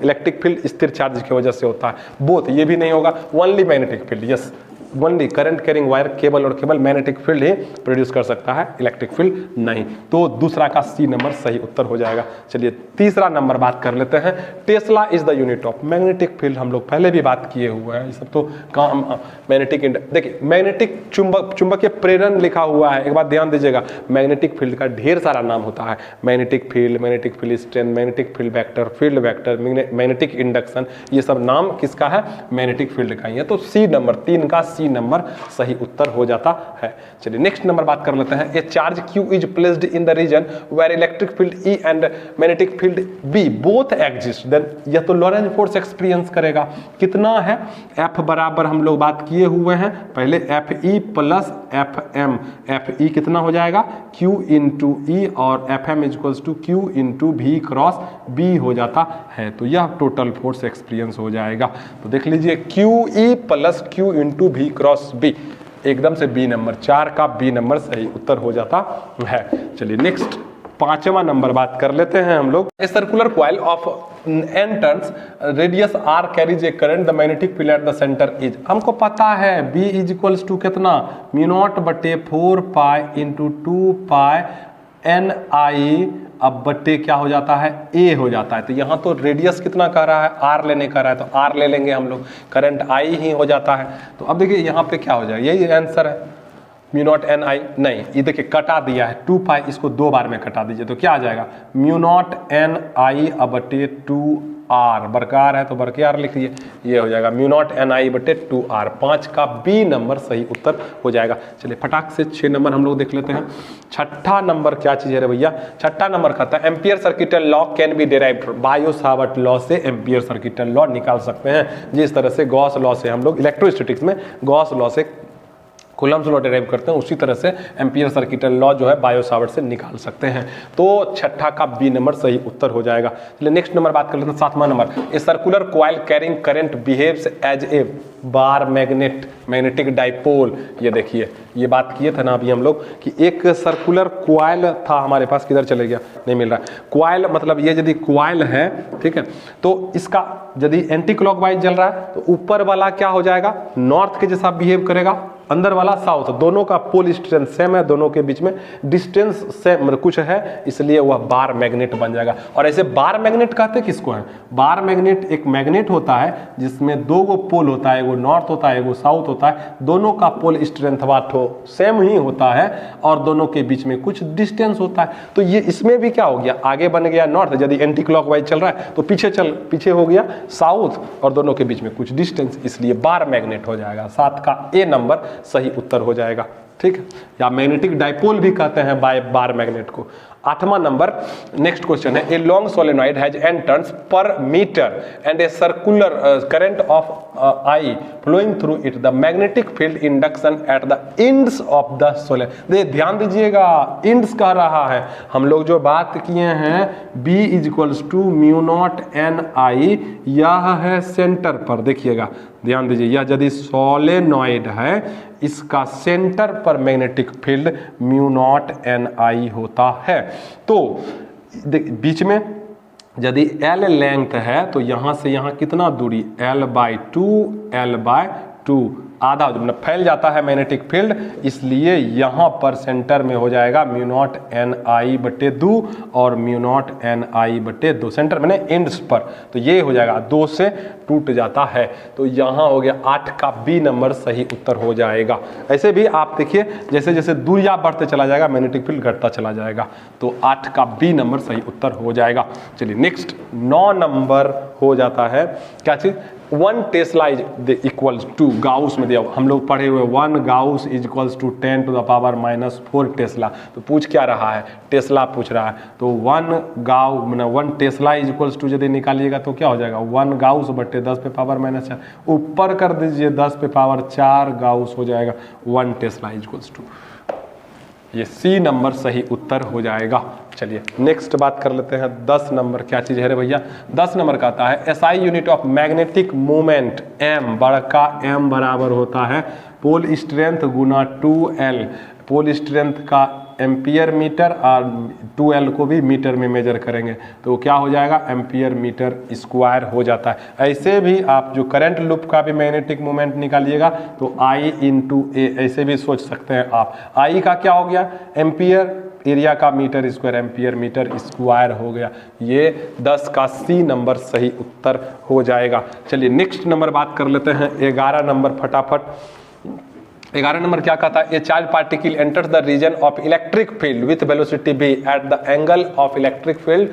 [SPEAKER 1] इलेक्ट्रिक फील्ड स्थिर चार्ज की वजह से होता है, बोथ ये भी नहीं होगा, only magnetic field, yes only current carrying wire केवल और केवल मैग्नेटिक फील्ड ही प्रोड्यूस कर सकता है, इलेक्ट्रिक फील्ड नहीं। तो दूसरा का C नंबर सही उत्तर हो जाएगा। चलिए तीसरा नंबर बात कर लेते हैं, Tesla is the unit of magnetic field, हम लोग पहले भी बात किए हुए हैं, ये सब तो काम मैग्नेटिक, देखिए मैग्नेटिक चुंबकीय प्रेरण लिखा हुआ है, एक बात ध्यान दीजिएगा, मैग्नेटिक फील्ड का ढेर सारा नाम होता है, magnetic field strength, magnetic field vector, magnetic induction, ये सब नाम किसका है, मैग्नेटिक फील्ड का ही है। तो C नंबर 3 का C नंबर सही उत्तर हो जाता है। चलिए नेक्स्ट नंबर बात कर लेते हैं, a charge Q is placed in the region where electric field E and magnetic field B both exist, then यह तो लॉरेंज फोर्स एक्सपीरियंस करेगा, कितना है, F बराबर हम लोग बात किए हुए हैं पहले, FE प्लस FM, FE कितना हो जाएगा, Q इंटू E और FM is equals to Q into V cross B हो जाता है, तो यह टोटल फोर्स एक्सपीरियंस हो जाएगा। तो देख लीजिए QE plus Q into V cross B, एकदम से B नंबर, 4 का B नंबर सही उत्तर हो जाता है। चलिए नेक्स्ट 5वां नंबर बात कर लेते हैं हम लोग, ए circular coil of n turns radius r carries A current the magnetic field at the centre is, हमको पता है B इज इक्वल्स टू कितना, म्यू नॉट बटे 4 पाई इंटू 2 पाई NI, अब बट्टे क्या हो जाता है, A हो जाता है। तो यहाँ तो रेडियस कितना कह रहा है, R लेने का रहा है, तो R ले लेंगे हम लोग, करंट I ही हो जाता है। तो अब देखिए यहाँ पे क्या हो जाएगा, यही आंसर है, म्यू नॉट एन आई, नहीं ये देखिए कटा दिया है 2 पाई, इसको 2 बार में कटा दीजिए तो क्या आ जाएगा म्यू नॉट एन आई बटे 2 आर, बरकरार है तो बरकरार लिख लीजिए, ये हो जाएगा म्यू नॉट एन आई बटे 2 आर। 5 का बी नंबर सही उत्तर हो जाएगा। चलिए फटाक से 6 नंबर हम लोग देख लेते हैं। छठा नंबर क्या चीज है रे भैया, छठा नंबर कहता है ampere circuital law can be derived, Biot-Savart law से एम्पियर सर्किटल लॉ निकाल सकते हैं, जिस तरह से गॉस लॉ से हम लोग इलेक्ट्रोस्टैटिक्स में गॉस लॉ से कूलम्ब्स लॉ डिराइव करते हैं, उसी तरह से एम्पियर सर्किटल लॉ जो है बायो-सावर्ट से निकाल सकते हैं। तो छठा का बी नंबर सही उत्तर हो जाएगा। चलिए नेक्स्ट नंबर बात कर लेते हैं, 7वां number. A circular coil carrying current behaves as a bar magnet, magnetic dipole. ये देखिए ये बात किए थे ना अभी हम लोग कि एक सर्कुलर कॉइल था हमारे पास, किधर चले गया, नहीं मिल रहा। कॉइल मतलब ये यदि कॉइल है, ठीक है, तो इसका यदि एंटी क्लॉकवाइज चल रहा है तो ऊपर वाला क्या हो जाएगा, नॉर्थ के जैसा बिहेव करेगा, अंदर वाला साउथ, दोनों का पोल स्ट्रेंथ सेम है, दोनों के बीच में डिस्टेंस सेम कुछ है, इसलिए वह बार मैग्नेट बन जाएगा। और ऐसे बार मैग्नेट कहते किसको है, बार मैग्नेट एक मैग्नेट होता है जिसमें 2 गो पोल होता है, एगो नॉर्थ होता है एगो साउथ होता है, दोनों का पोल स्ट्रेंथ वाटो सेम ही होता है और दोनों के बीच में कुछ डिस्टेंस होता है। तो ये इसमें भी क्या हो गया, आगे बन गया नॉर्थ, यदि एंटी क्लॉकवाइज चल रहा है तो पीछे हो गया साउथ और दोनों के बीच में कुछ डिस्टेंस, इसलिए बार मैग्नेट हो जाएगा। 7 का ए नंबर सही उत्तर हो जाएगा, ठीक है, या मैग्नेटिक डाइपोल भी कहते हैं बार मैग्नेट को। 8वां नंबर नेक्स्ट क्वेश्चन है, a long solenoid has n turns per metre and a circular current of I flowing through it, the magnetic field induction at the ends of the solenoid. ध्यान दीजिएगा एंड्स कह रहा है, हम लोग जो बात किए हैं B equals to mu naught N I, यह है सेंटर पर, देखिएगा ध्यान दीजिए, यह यदि सोलेनॉइड है इसका सेंटर पर magnetic field mu naught N I होता है। तो बीच में यदि L लेंथ है तो यहां से यहां कितना दूरी, L/2 आधा मतलब फैल जाता है मैग्नेटिक फील्ड, इसलिए यहां पर सेंटर में हो जाएगा म्यू नॉट एन आई बटे 2 और म्यू नॉट एन आई बटे 2, सेंटर मैंने एंड्स पर, तो ये हो जाएगा 2 से टूट जाता है, तो यहां हो गया 8 का बी नंबर सही उत्तर हो जाएगा। ऐसे भी आप देखिए जैसे जैसे दूरियां बढ़ते चला जाएगा मैग्नेटिक फील्ड घटता चला जाएगा, तो 8 का बी नंबर सही उत्तर हो जाएगा। चलिए नेक्स्ट 9 नंबर हो जाता है, क्या चीज, 1 tesla is equals to, gauss में दिया हम लोग पढ़े हुए 1 gauss is equals to 10 to the power -4 tesla. तो पूछ क्या रहा है, टेस्ला पूछ रहा है, तो 1 टेस्ला इज इक्वल्स टू यदि निकालिएगा तो क्या हो जाएगा 1 गाउस बटे 10 पे पावर -4, ऊपर कर दीजिए 10 पे पावर 4 गाउस हो जाएगा, 1 टेस्ला इज इक्वल्स टू, ये सी नंबर सही उत्तर हो जाएगा। चलिए नेक्स्ट बात कर लेते हैं 10 नंबर, क्या चीज है रे भैया, 10 नंबर कहता है SI unit of magnetic moment M, बड़का एम बराबर होता है पोल स्ट्रेंथ गुना 2L, पोल स्ट्रेंथ का एम्पियर मीटर और 2L को भी मीटर में मेजर करेंगे तो क्या हो जाएगा एम्पियर मीटर स्क्वायर हो जाता है। ऐसे भी आप जो करंट लूप का भी मैग्नेटिक मोमेंट निकालिएगा तो I × A, ऐसे भी सोच सकते हैं आप, I का क्या हो गया एम्पियर, एरिया का metre square, ampere metre square हो गया, ये 10 का सी नंबर सही उत्तर हो जाएगा। चलिए नेक्स्ट नंबर बात कर लेते हैं 11 नंबर फटाफट। 11 नंबर क्या कहता है, a charge particle enters the region of electric field with velocity v at the angle of electric field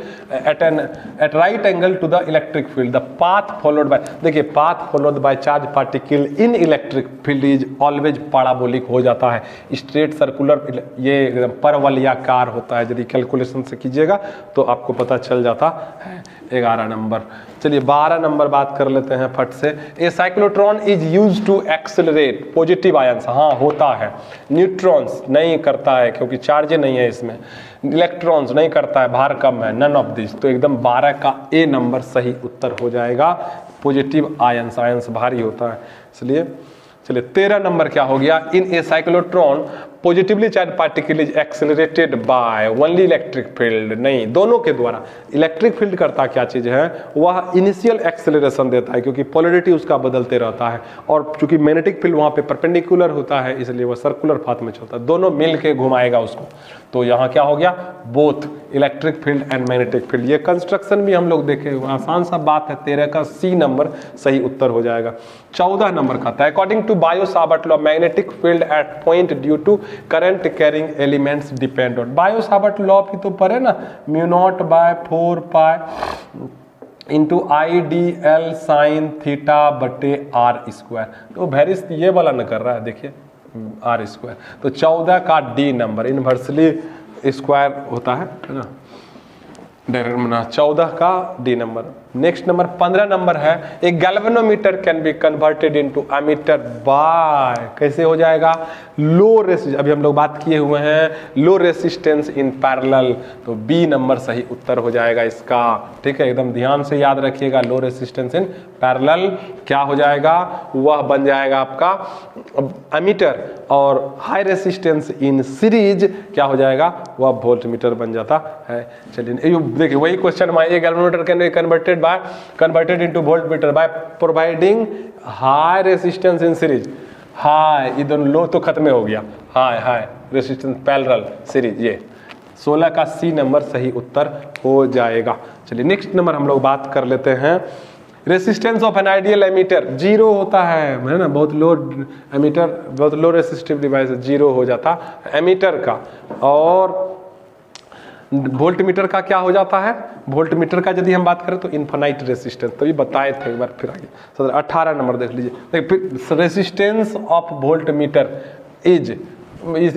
[SPEAKER 1] at right angle to the electric field, the path followed by, देखिए path followed by charge particle in electric field is always parabolic हो जाता है, स्ट्रेट सर्कुलर, ये एकदम परवलयाकार होता है, यदि कैलकुलेशन से कीजिएगा तो आपको पता चल जाता है। 11 नंबर। चलिए 12 नंबर बात कर लेते हैं फट से, a cyclotron is use to accelerate positive ions, हाँ होता है, न्यूट्रॉन्स नहीं करता है क्योंकि चार्ज नहीं है इसमें, इलेक्ट्रॉन्स नहीं करता है, भार कम है, नन ऑफ दिस, तो एकदम 12 का ए नंबर सही उत्तर हो जाएगा, पॉजिटिव आयंस, आयंस भारी होता है इसलिए। चलिए 13 नंबर क्या हो गया, in a cyclotron positively charge particle is accelerated by only electric field, नहीं दोनों के द्वारा, इलेक्ट्रिक फील्ड करता क्या चीज है, वह इनिशियल एक्सेलरेशन देता है क्योंकि पोलैरिटी उसका बदलते रहता है, और चूंकि मैग्नेटिक फील्ड वहां पे परपेंडिकुलर होता है इसलिए वह सर्कुलर पाथ में चलता है, दोनों मिल के घुमाएगा उसको, तो यहाँ क्या हो गया both electric field and magnetic field. ये कंस्ट्रक्शन भी हम लोग देखे, आसान सा बात है, 13 का सी नंबर सही उत्तर हो जाएगा। 14 नंबर कहता है according to Biot Savart law magnetic field at point due to current carrying elements depend on. Biot Savart law भी तो पढ़े ना, mu not by 4 pi into I D L sine theta बटे आर स्क्वायर। तो वेरिस ये वाला न कर रहा है, देखिए आर स्क्वायर। तो 14 का डी नंबर इन्वर्सली स्क्वायर होता है ना, डायरेक्ट 14 का D number. Next number 15 number है, एक galvanometer can be converted into ammeter by, कैसे हो जाएगा, लो रेसिस्टेंस, अभी हम लोग बात किए हुए हैं लो रेसिस्टेंस इन पैरेलल, तो बी नंबर सही उत्तर हो जाएगा इसका। ठीक है, एकदम ध्यान से याद रखिएगा, लो रेसिस्टेंस इन पैरेलल क्या हो जाएगा, वह बन जाएगा आपका एमीटर, और हाई रेसिस्टेंस इन सीरीज क्या हो जाएगा, वह वोल्टमीटर बन जाता है। चलिए देखिए वही क्वेश्चन में, ये galvanometer can be converted into voltmeter by providing high resistance in series. High, इधर लो तो खत्म हो गया, हाई रेसिस्टेंस पैरेलल सीरीज, ये 16 का सी नंबर सही उत्तर हो जाएगा। चलिए नेक्स्ट नंबर हम लोग बात कर लेते हैं, resistance of an ideal ammeter 0 होता है ना, बहुत लो एमीटर, बहुत लो रेसिस्टिव डिवाइस 0 हो जाता एमीटर का, और वोल्टमीटर का क्या हो जाता है, वोल्टमीटर का यदि हम बात करें तो इनफाइनाइट रेसिस्टेंस, तो ये बताए थे एक बार, फिर आगे 18 नंबर देख लीजिए, resistance of voltmeter is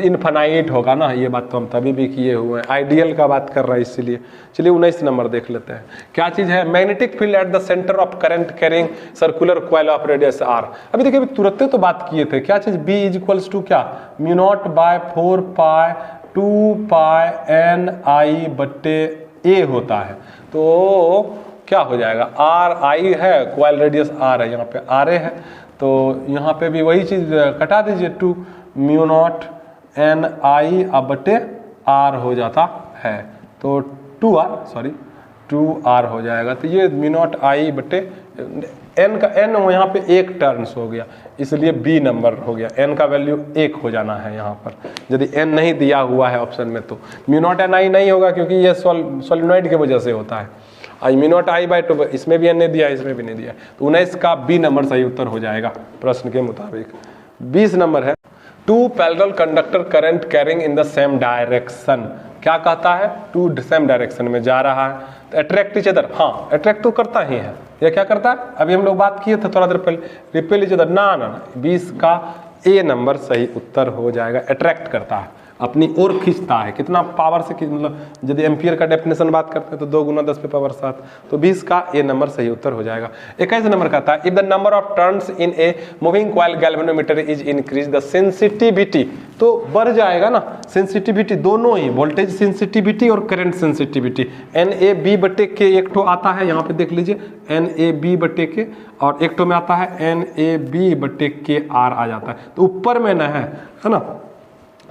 [SPEAKER 1] infinite होगा ना, ये बात तो हम तभी भी किए हुए हैं, आइडियल का बात कर रहा है इसीलिए। चलिए 19 नंबर देख लेते हैं, क्या चीज है, magnetic field at the centre of current carrying circular coil of radius R. अभी देखिए तुरंत तो बात किए थे, क्या चीज, बी इज इक्वल्स टू क्या, mu not by 4 pi 2 pi N I बट्टे ए होता है, तो क्या हो जाएगा, आर आई है, कॉइल रेडियस आर है, यहाँ पे आर ए है, तो यहाँ पे भी वही चीज कटा दीजिए, 2 म्यू नॉट एन आई अब बटे आर हो जाता है, तो 2 आर हो जाएगा। तो ये म्यू नॉट आई बटे एन का, एन यहाँ पे एक टर्न्स हो गया, इसलिए बी नंबर हो गया, एन का वैल्यू 1 हो जाना है यहाँ पर, यदि एन नहीं दिया हुआ है ऑप्शन में तो म्यू नॉट एन आई नहीं होगा, क्योंकि ये सोलिनॉइड की वजह से होता है। आई म्यू नॉट आई बाय 2, इसमें भी एन नहीं दिया, इसमें भी नहीं दिया, तो 19 का बी नंबर सही उत्तर हो जाएगा प्रश्न के मुताबिक। 20 नंबर है, 2 parallel conductor current carrying in the same direction, क्या कहता है, 2 सेम डायरेक्शन में जा रहा है, तो अट्रैक्ट ईच अदर, हाँ अट्रैक्ट तो करता ही है, ये क्या करता है, अभी हम लोग बात किए थे थोड़ा देर पहले, रिपेल ईच अदर, ना 20 का ए नंबर सही उत्तर हो जाएगा, अट्रैक्ट करता है, अपनी ओर खींचता है, कितना पावर से, मतलब यदि एम्पियर का डेफिनेशन बात करते हैं तो 2 गुना 10 पे पावर 7, तो 20 का ए नंबर सही उत्तर हो जाएगा। 21 नंबर कहता है, if the number of turns in a moving coil galvanometer is increase the sensitivity, तो बढ़ जाएगा ना सेंसिटिविटी, दोनों ही वोल्टेज सेंसिटिविटी और current sensitivity, N A B बटे के एक ठो आता है, यहाँ पे देख लीजिए एन ए बी बटे के, और एक ठो में आता है एन ए बी बटे के आर आ जाता है, तो ऊपर में ना है ना,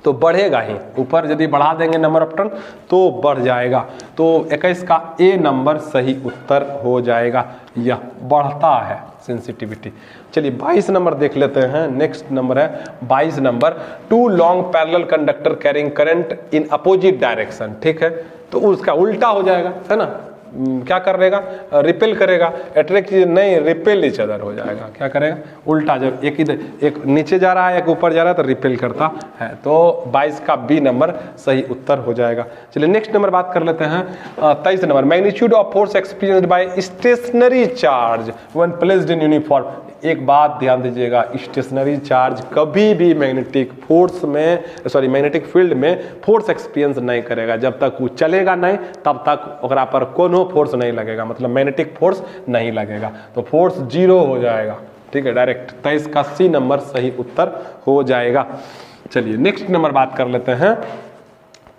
[SPEAKER 1] तो बढ़ेगा ही, ऊपर यदि बढ़ा देंगे नंबर ऑफ टर्न तो बढ़ जाएगा, तो 21 का ए नंबर सही उत्तर हो जाएगा, यह बढ़ता है सेंसिटिविटी। चलिए 22 नंबर देख लेते हैं, नेक्स्ट नंबर है 22 number, 2 long parallel conductor carrying current in opposite direction, ठीक है, तो उसका उल्टा हो जाएगा, है ना, क्या करेगा, रिपेल करेगा, अट्रैक्ट नहीं, रिपेल ईच अदर हो जाएगा, क्या करेगा, उल्टा, जब एक इधर एक नीचे जा रहा है एक ऊपर जा रहा है तो रिपेल करता है, तो 22 का बी नंबर सही उत्तर हो जाएगा। चलिए नेक्स्ट नंबर बात कर लेते हैं, 23 number, magnitude of force experienced by stationary charge when placed in uniform. एक बात ध्यान दीजिएगा, स्टेशनरी चार्ज कभी भी मैग्नेटिक फोर्स में, सॉरी मैग्नेटिक फील्ड में फोर्स एक्सपीरियंस नहीं करेगा, जब तक वो चलेगा नहीं तब तक ओकरा पर कोनो फोर्स नहीं लगेगा, मतलब मैग्नेटिक फोर्स नहीं लगेगा, तो फोर्स 0 हो जाएगा, ठीक है, डायरेक्ट। 23 का सी नंबर सही उत्तर हो जाएगा। चलिए नेक्स्ट नंबर बात कर लेते हैं,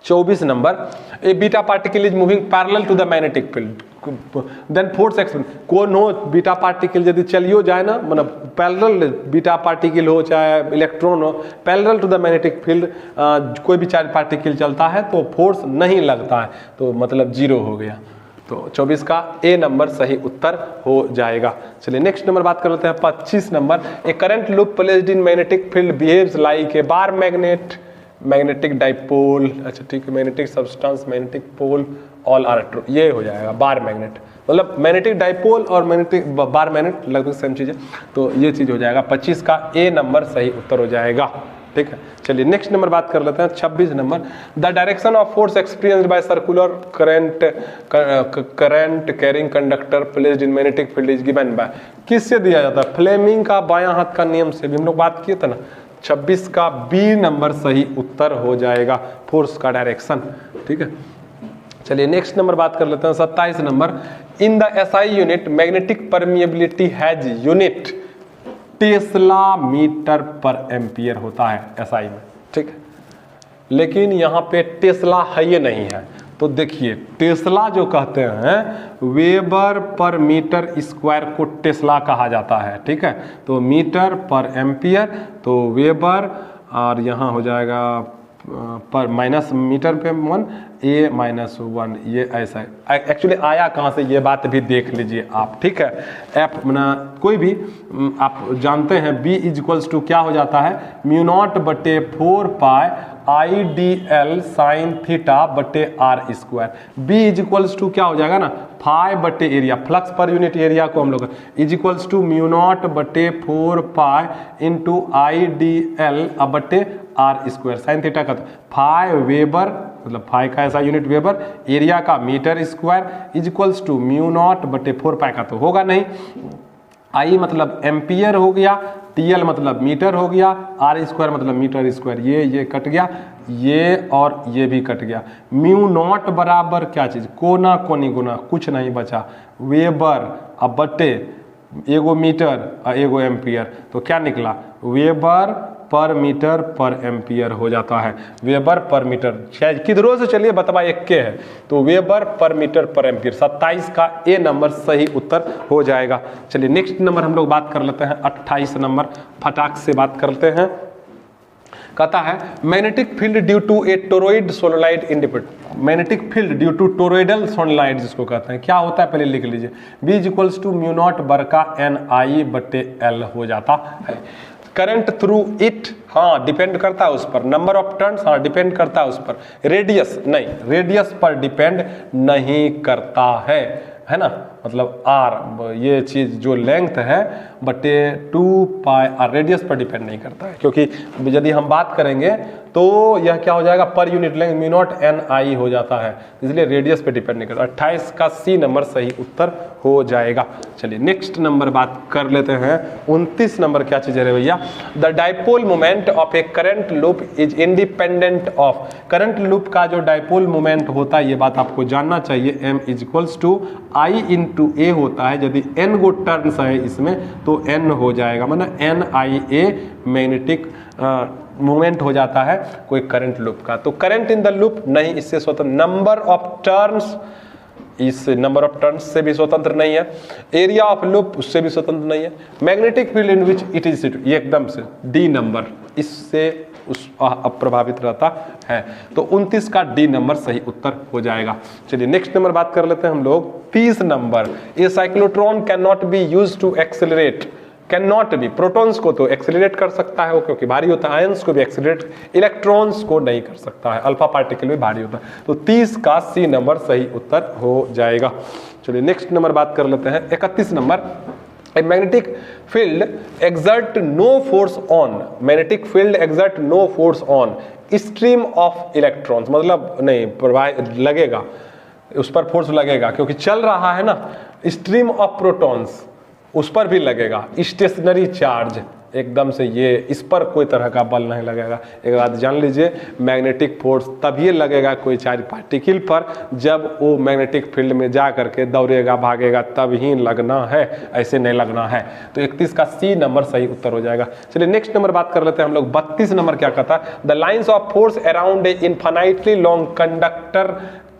[SPEAKER 1] 24 number, a beta particle is moving parallel to the magnetic field then force experience, कोनो बीटा पार्टिकल यदि चलियो जाए ना, मतलब पैरेलल बीटा पार्टिकल हो चाहे इलेक्ट्रॉन हो, parallel to the magnetic field कोई भी चार्ज पार्टिकल चलता है तो फोर्स नहीं लगता है, तो मतलब 0 हो गया, तो 24 का ए नंबर सही उत्तर हो जाएगा। चलिए नेक्स्ट नंबर बात कर लेते हैं, 25 number, a current loop placed in magnetic field behaves like a bar magnet, magnetic dipole, अच्छा ठीक है, magnetic substance, magnetic pole, all are true, ये हो जाएगा बार मैग्नेट, मतलब मैग्नेटिक डाइपोल और मैग्नेटिक बार मैग्नेट लगभग सेम चीज़ है, तो ये चीज़ हो जाएगा, 25 का ए नंबर सही उत्तर हो जाएगा। ठीक है। चलिए नेक्स्ट नंबर बात कर लेते हैं 26 number. The direction of force experienced bye circular current carrying conductor placed in magnetic field is given bye, किससे दिया जाता है? फ्लेमिंग का बायां हाथ का नियम से भी हम लोग बात किए थे ना। 26 का बी नंबर सही उत्तर हो जाएगा, फोर्स का डायरेक्शन। ठीक है, चलिए नेक्स्ट नंबर बात कर लेते हैं 27 number. In the SI unit magnetic permeability has unit tesla metre per ampere होता है एसआई में। ठीक है, लेकिन यहाँ पे टेस्ला है ये नहीं है, तो देखिए टेस्ला जो कहते हैं वेबर पर मीटर स्क्वायर को टेस्ला कहा जाता है। ठीक है, तो मीटर पर एम्पियर, तो वेबर और यहाँ हो जाएगा पर माइनस मीटर पे 1 a माइनस 1, ये ऐसा है। एक्चुअली आया कहाँ से ये बात भी देख लीजिए आप। ठीक है, एफ ना कोई भी आप जानते हैं b इज इक्वल्स टू क्या हो जाता है, म्यू नॉट बटे 4 pi I D L sine theta बटे R square. b is equals to क्या हो जाएगा ना, फाई बटे area, flux per unit area को हम लोग is equals to mu not बटे 4 pi into I D L बटे आर स्क्वायर। साइन थीटा का फाई वेबर, मतलब फाई का ऐसा यूनिट वेबर, एरिया का metre square is equals to mu not बटे 4 पाई का तो होगा नहीं, आई मतलब एम्पियर हो गया, टीएल मतलब मीटर हो गया, आर स्क्वायर मतलब मीटर स्क्वायर, ये कट गया, ये और ये भी कट गया। म्यू नॉट बराबर क्या चीज, कोना कोनी गुना, कुछ नहीं बचा, वेबर अब बटे एगो मीटर और एगो एम्पियर, तो क्या निकला, weber per metre per ampere हो जाता है। वेबर पर मीटर शायद किधरों से चलिए बतवा एक के है, तो weber per metre per ampere. 27 का ए नंबर सही उत्तर हो जाएगा। चलिए नेक्स्ट नंबर हम लोग बात कर लेते हैं 28 नंबर, फटाक से बात करते हैं। कहता है magnetic field due to a toroid solenoid independent, magnetic field due to toroidal solenoid जिसको कहते हैं, क्या होता है पहले लिख लीजिए, B is equals to mu naught बरका एन आई बटे एल हो जाता है। करंट थ्रू इट, हाँ डिपेंड करता है उस पर, नंबर ऑफ टर्न्स, हाँ डिपेंड करता है उस पर, रेडियस नहीं, रेडियस पर डिपेंड नहीं करता है ना, मतलब आर ये चीज जो लेंथ है बटे 2 पाई आर, रेडियस पर डिपेंड नहीं करता है, क्योंकि यदि हम बात करेंगे तो यह क्या हो जाएगा, per unit length mu naught N I हो जाता है, इसलिए रेडियस पे डिपेंड नहीं करता। 28 का सी नंबर सही उत्तर हो जाएगा। चलिए नेक्स्ट नंबर बात कर लेते हैं 29 नंबर, क्या चीज है भैया, the dipole moment of A current loop is independent of, current loop का जो डाइपोल मोमेंट होता है ये बात आपको जानना चाहिए, M is equals to I into A होता है, यदि एन गो टर्न्स है इसमें तो एन हो जाएगा, मतलब N I A magnetic movement हो जाता है कोई करंट लूप का। तो करंट इन द लूप नहीं, इससे स्वतंत्र, नंबर ऑफ टर्न्स, इस नंबर ऑफ टर्न्स से भी स्वतंत्र नहीं है, एरिया ऑफ लूप उससे भी स्वतंत्र नहीं है, magnetic field in which it is, ये एकदम से डी नंबर इससे उस अप्रभावित रहता है। तो 29 का डी नंबर सही उत्तर हो जाएगा। चलिए नेक्स्ट नंबर बात कर लेते हैं हम लोग 30 number. A cyclotron can not be used to accelerate, can not be, protons को तो एक्सेलरेट कर सकता है वो क्योंकि भारी होता है, आयंस को भी एक्सेलरेट, इलेक्ट्रॉन्स को नहीं कर सकता है, अल्फा पार्टिकल भी भारी होता है। तो 30 का सी नंबर सही उत्तर हो जाएगा। चलिए नेक्स्ट नंबर बात कर लेते हैं 31 number. A magnetic field exert no force on, magnetic field exert no force on stream of electrons, मतलब नहीं प्रवाह लगेगा, उस पर फोर्स लगेगा क्योंकि चल रहा है ना, स्ट्रीम ऑफ प्रोटॉन्स उस पर भी लगेगा, स्टेशनरी चार्ज एकदम से ये इस पर कोई तरह का बल नहीं लगेगा। एक बात जान लीजिए, मैग्नेटिक फोर्स तभी लगेगा कोई चार्ज पार्टिकल पर जब वो मैग्नेटिक फील्ड में जा करके दौड़ेगा भागेगा तब ही लगना है, ऐसे नहीं लगना है। तो 31 का सी नंबर सही उत्तर हो जाएगा। चलिए नेक्स्ट नंबर बात कर लेते हैं हम लोग 32 नंबर। क्या कहता है, the lines of force around a infinitely long conductor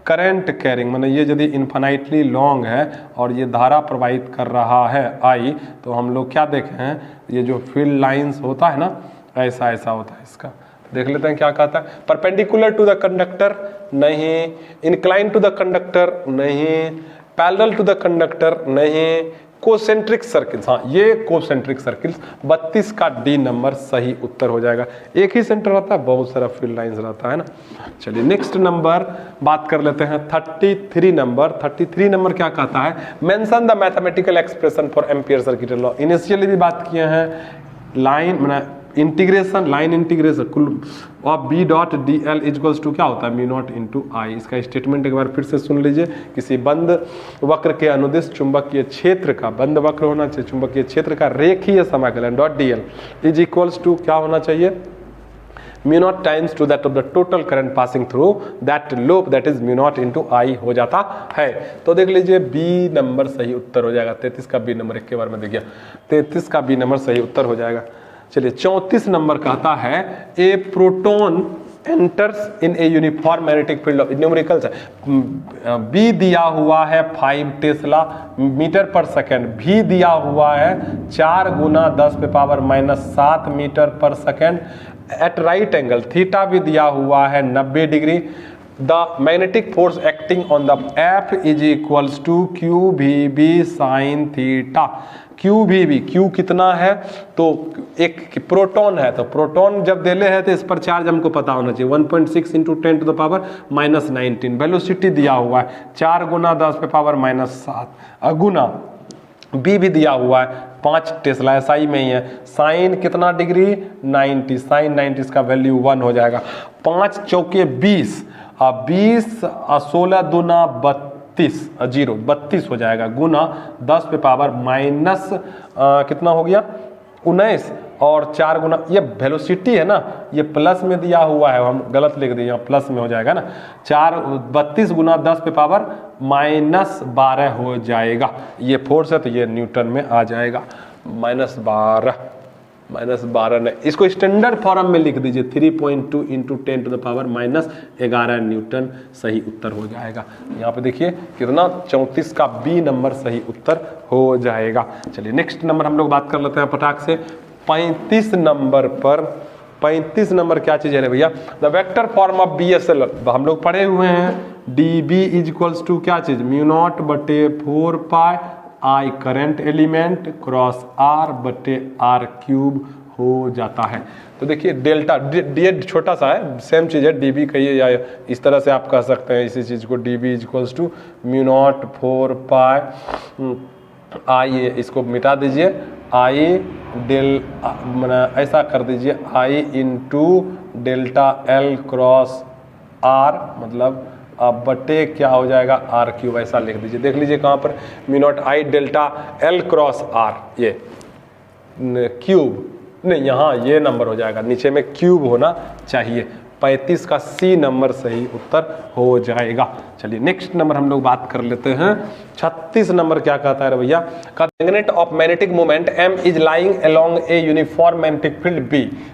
[SPEAKER 1] current carrying, मतलब ये यदि इन्फाइनाइटली लॉन्ग है और ये धारा प्रवाहित कर रहा है आई, तो हम लोग क्या देखे हैं, ये जो फील्ड लाइंस होता है ना ऐसा ऐसा होता है, इसका देख लेते हैं क्या कहता है। परपेंडिकुलर टू द कंडक्टर नहीं, इंक्लाइन टू द कंडक्टर नहीं, पैरेलल टू द कंडक्टर नहीं, कोसेंट्रिक सर्किल्स, हाँ ये कोसेंट्रिक सर्किल्स। 32 का डी नंबर सही उत्तर हो जाएगा। एक ही सेंटर रहता है, बहुत सारा फील्ड लाइंस रहता है ना। चलिए नेक्स्ट नंबर बात कर लेते हैं 33 नंबर। 33 नंबर क्या कहता है, mention the mathematical expression for ampere circuit law. Initially भी बात किए हैं, line integration, line integration of B dot D L is equals to क्या होता है, म्यू नॉट इंटू आई। इसका स्टेटमेंट एक बार फिर से सुन लीजिए। किसी बंद वक्र के अनुदिश चुंबकीय क्षेत्र का, बंद वक्र होना चाहिए, चुंबकीय क्षेत्र का रेखीय समाकलन dot D L is equals to क्या होना चाहिए, mu naught times to that of the total current passing through that loop, that is mu naught into I हो जाता है। तो देख लीजिए बी नंबर सही उत्तर हो जाएगा। 33 का बी नंबर, एक के बार में देखिए 33 का बी नंबर सही उत्तर हो जाएगा। चलिए 34 नंबर कहता है a proton enters in a uniform magnetic field of, numericals है। बी दिया हुआ है 5 टेस्ला मीटर पर सेकेंड, भी दिया हुआ है 4 गुना 10⁻⁻7 metre per second at right angle, theta भी दिया हुआ है 90 degree. The magnetic force acting on the F is equals to Q V B sine theta. Q भी भी, क्यू कितना है, तो एक प्रोटॉन है, तो प्रोटॉन जब देले है तो इस पर चार्ज हमको पता होना चाहिए 1.6 इंटू 10⁻⁻19। वेलोसिटी दिया हुआ है 4 गुना 10⁻⁻7 गुना बी भी दिया हुआ है 5 टेस्ला, SI में ही है। साइन कितना डिग्री 90, साइन 90 इसका वैल्यू 1 हो जाएगा। 5 चौके 20, 20 16 दूना 32 हो जाएगा गुना 10⁻⁻ कितना हो गया 19 और 4 गुना, ये वेलोसिटी है ना, ये प्लस में दिया हुआ है, हम गलत लिख दिए, यहाँ प्लस में हो जाएगा ना। 32 गुना 10⁻⁻12 हो जाएगा। ये फोर्स है तो ये न्यूटन में आ जाएगा। -12 नहीं, इसको स्टैंडर्ड फॉर्म में लिख दीजिए 3.2 इंटू 10⁻⁻11 न्यूटन सही उत्तर हो जाएगा। यहाँ पे देखिए कितना 34 का बी नंबर सही उत्तर हो जाएगा। चलिए नेक्स्ट नंबर हम लोग बात कर लेते हैं फटाक से। 35 नंबर पर, 35 नंबर क्या चीज़ है भैया, the vector form of B S L हम लोग पढ़े हुए हैं। D B is equals to क्या चीज़, म्यू नॉट बटे 4 pi I current element cross R बटे आर क्यूब हो जाता है। तो देखिए डेल्टा डी छोटा सा है, सेम चीज़ है, डी बी कहिए या इस तरह से आप कह सकते हैं इसी चीज़ को। D B is equals to mu naught 4 pi I, इसको मिटा दीजिए, आई डेल ऐसा कर दीजिए I into delta L cross R, मतलब अब बटे क्या हो जाएगा आर क्यूब, ऐसा लिख दीजिए। देख लीजिए कहाँ पर mu not I delta L cross R, ये क्यूब नहीं, यहाँ ये नंबर हो जाएगा, नीचे में क्यूब होना चाहिए। 35 का सी नंबर सही उत्तर हो जाएगा। चलिए नेक्स्ट नंबर हम लोग बात कर लेते हैं। 36 नंबर क्या कहता है भैया, magnet of magnetic moment m is lying along a uniform magnetic field B,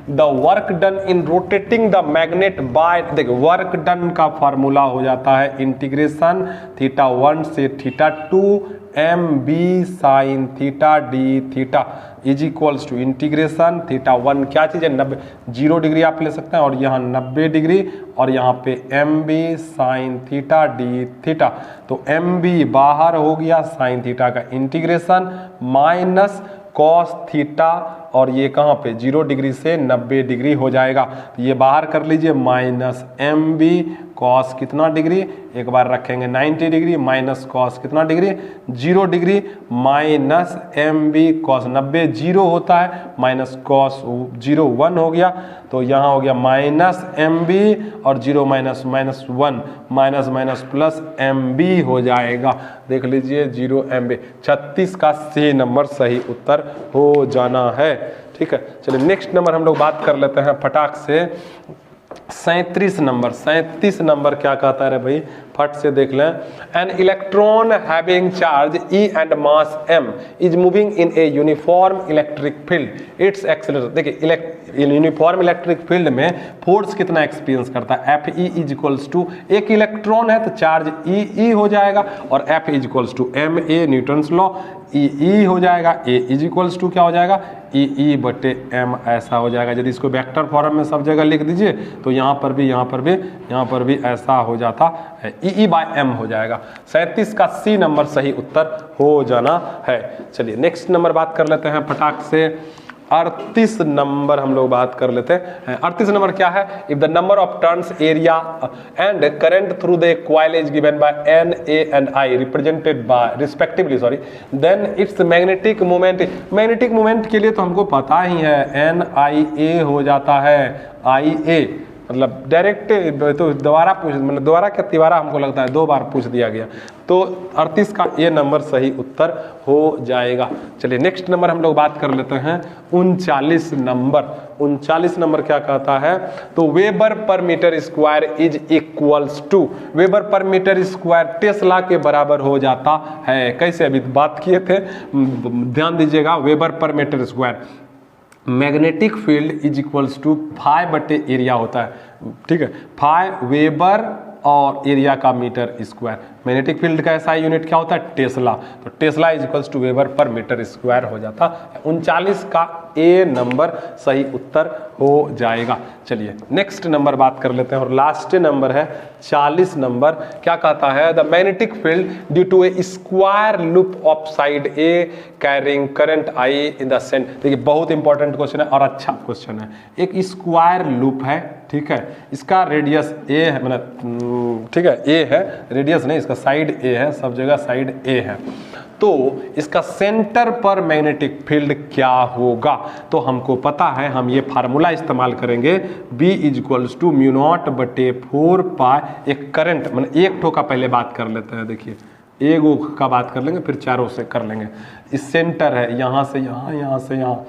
[SPEAKER 1] the work done in rotating the magnet by, देखो वर्क डन का फार्मूला हो जाता है इंटीग्रेशन θ1 से θ2 mb sine theta D theta is equals to integration θ1 क्या चीज़ है 90, 0 डिग्री आप ले सकते हैं, और यहाँ 90 डिग्री, और यहाँ पे mb sine theta D theta. तो mb बाहर हो गया, साइन थीटा का इंटीग्रेशन माइनस कॉस थीटा, और ये कहाँ पे 0 डिग्री से 90 डिग्री हो जाएगा। तो ये बाहर कर लीजिए, माइनस mb कॉस कितना डिग्री, एक बार रखेंगे 90 डिग्री, माइनस कॉस कितना degree 0 degree, minus mb cos 90 0 होता है, माइनस कॉस 0 1 हो गया। तो यहाँ हो गया माइनस mb और 0 minus minus 1, minus minus plus mb हो जाएगा। देख लीजिए 0 mb। 36 का सी नंबर सही उत्तर हो जाना है। ठीक है, चलिए नेक्स्ट नंबर हम लोग बात कर लेते हैं फटाक से। 37 नंबर, 37 नंबर क्या कहता है रे भाई, फट से देख लें। An electron having charge E and mass m is moving in a uniform electric field, its acceleration. देखिए यूनिफॉर्म इलेक्ट्रिक फील्ड में फोर्स कितना एक्सपीरियंस करता है, F E is equals to, एक इलेक्ट्रॉन है तो चार्ज E हो जाएगा, और F is equals to m a Newton's law, E हो जाएगा, A इज इक्वल्स टू क्या हो जाएगा E बटे m, ऐसा हो जाएगा। यदि इसको वेक्टर फॉर्म में सब जगह लिख दीजिए तो यहाँ पर भी, यहाँ पर भी, यहाँ पर भी ऐसा हो जाता है, E बाय m हो जाएगा। 37 का सी नंबर सही उत्तर हो जाना है। चलिए नेक्स्ट नंबर बात कर लेते हैं फटाक से। 38 नंबर हम लोग बात कर लेते हैं। 38 नंबर क्या है? If the number of turns area and current through the coil is given by N A and I represented by respectively then its magnetic moment के लिए तो हमको पता ही है एन आई ए हो जाता है आई ए, मतलब डायरेक्ट तो दोबारा पूछ, मतलब दोबारा क्या तिबारा हमको लगता है 2 बार पूछ दिया गया, तो 38 का ये नंबर सही उत्तर हो जाएगा। चलिए नेक्स्ट नंबर हम लोग बात कर लेते हैं 39 नंबर। 39 नंबर क्या कहता है? तो weber per metre square is equals to, weber per metre square tesla के बराबर हो जाता है। कैसे? अभी बात किए थे, ध्यान दीजिएगा। Weber per metre square, magnetic field is equals to phi बटे एरिया होता है, ठीक है, फाई वेबर और एरिया का मीटर स्क्वायर। मैग्नेटिक फील्ड का ऐसा यूनिट क्या होता है? टेस्ला, तो tesla is equals to weber per metre square हो जाता है। 39 का ए नंबर सही उत्तर हो जाएगा। चलिए नेक्स्ट नंबर बात कर लेते हैं और लास्ट नंबर है 40 नंबर। क्या कहता है? The magnetic field due to a square loop of side A carrying current I in the centre. देखिए बहुत इंपॉर्टेंट क्वेश्चन है और अच्छा क्वेश्चन है। एक स्क्वायर लूप है, ठीक है, इसका रेडियस ए है, मतलब ठीक है ए है, रेडियस नहीं, इसका साइड ए है, सब जगह साइड ए है। तो इसका सेंटर पर मैग्नेटिक फील्ड क्या होगा? तो हमको पता है, हम ये फार्मूला इस्तेमाल करेंगे, B is equals to mu not बटे 4 पाई। एक करंट, मतलब एक ठो का पहले बात कर लेते हैं। देखिए एगो का बात कर लेंगे, फिर चारों से कर लेंगे। इस सेंटर है, यहाँ से यहाँ, यहाँ से यहाँ,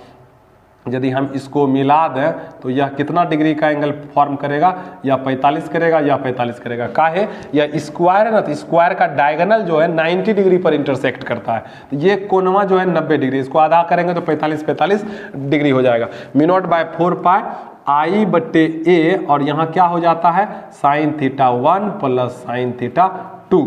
[SPEAKER 1] यदि हम इसको मिला दें तो यह कितना डिग्री का एंगल फॉर्म करेगा? या 45 करेगा या 45 करेगा। काहे? यह स्क्वायर है ना, तो स्क्वायर का डायगोनल जो है 90 डिग्री पर इंटरसेक्ट करता है। तो ये कोनवा जो है 90 डिग्री, इसको आधा करेंगे तो 45 डिग्री हो जाएगा। म्यू नॉट बाय 4 पाई आई बटे ए, और यहाँ क्या हो जाता है? Sign theta 1 plus sine theta 2।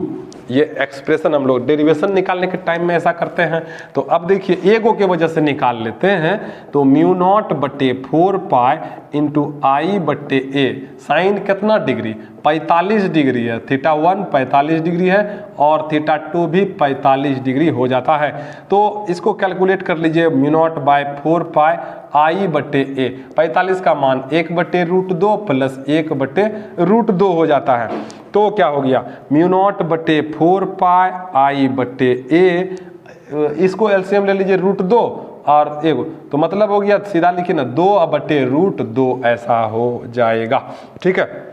[SPEAKER 1] ये एक्सप्रेशन हम लोग डेरिवेशन निकालने के टाइम में ऐसा करते हैं। तो अब देखिए एगो के वजह से निकाल लेते हैं, तो म्यू नॉट बटे 4 पाई इंटू आई बटे ए, साइन कितना डिग्री? 45 डिग्री है, थीटा 1 45 डिग्री है और थीटा 2 भी 45 डिग्री हो जाता है। तो इसको कैलकुलेट कर लीजिए, म्यू नॉट बाय 4 पाई आई बटे ए, 45 का मान 1 बटे √2 प्लस 1 बटे √2 हो जाता है। तो क्या हो गया? म्यू नॉट बटे 4 पाई आई बटे ए, इसको एलसीएम ले लीजिए √2 और एगो, तो मतलब हो गया, सीधा लिखिए ना 2 बटे √2 ऐसा हो जाएगा। ठीक है,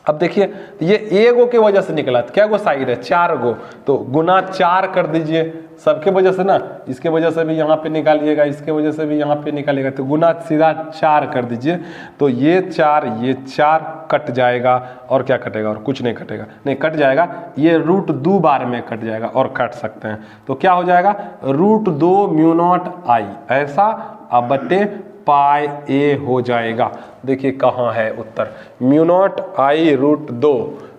[SPEAKER 1] अब देखिए ये एगो के वजह से निकला, क्या गो साइड है? 4 गो, तो गुना 4 कर दीजिए सबके वजह से ना, इसके वजह से भी यहाँ पे निकालिएगा, इसके वजह से भी यहाँ पे निकालिएगा, तो गुना सीधा 4 कर दीजिए। तो ये 4 कट जाएगा और क्या कटेगा? और कुछ नहीं कटेगा, नहीं कट जाएगा, ये √2 बार में कट जाएगा और काट सकते हैं। तो क्या हो जाएगा? √2 म्यू नॉट आई ऐसा अब बटे पाई ए हो जाएगा। देखिए कहाँ है उत्तर? Mu not I √2,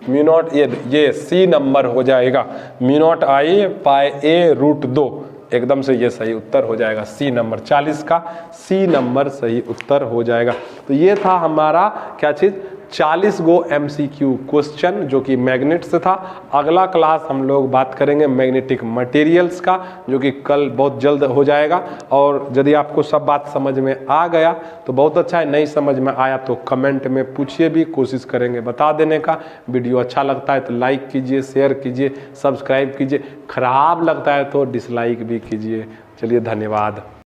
[SPEAKER 1] mu naught ये सी नंबर हो जाएगा, म्यू नॉट आई पाई ए √2, एकदम से ये सही उत्तर हो जाएगा। सी नंबर 40 का सी नंबर सही उत्तर हो जाएगा। तो ये था हमारा क्या चीज़? 40 गो MCQ क्वेश्चन जो कि मैग्नेट से था। अगला क्लास हम लोग बात करेंगे मैग्नेटिक मटेरियल्स का, जो कि कल बहुत जल्द हो जाएगा। और यदि आपको सब बात समझ में आ गया तो बहुत अच्छा है, नहीं समझ में आया तो कमेंट में पूछिए भी, कोशिश करेंगे बता देने का। वीडियो अच्छा लगता है तो लाइक कीजिए, शेयर कीजिए, सब्सक्राइब कीजिए, खराब लगता है तो डिसलाइक भी कीजिए। चलिए धन्यवाद।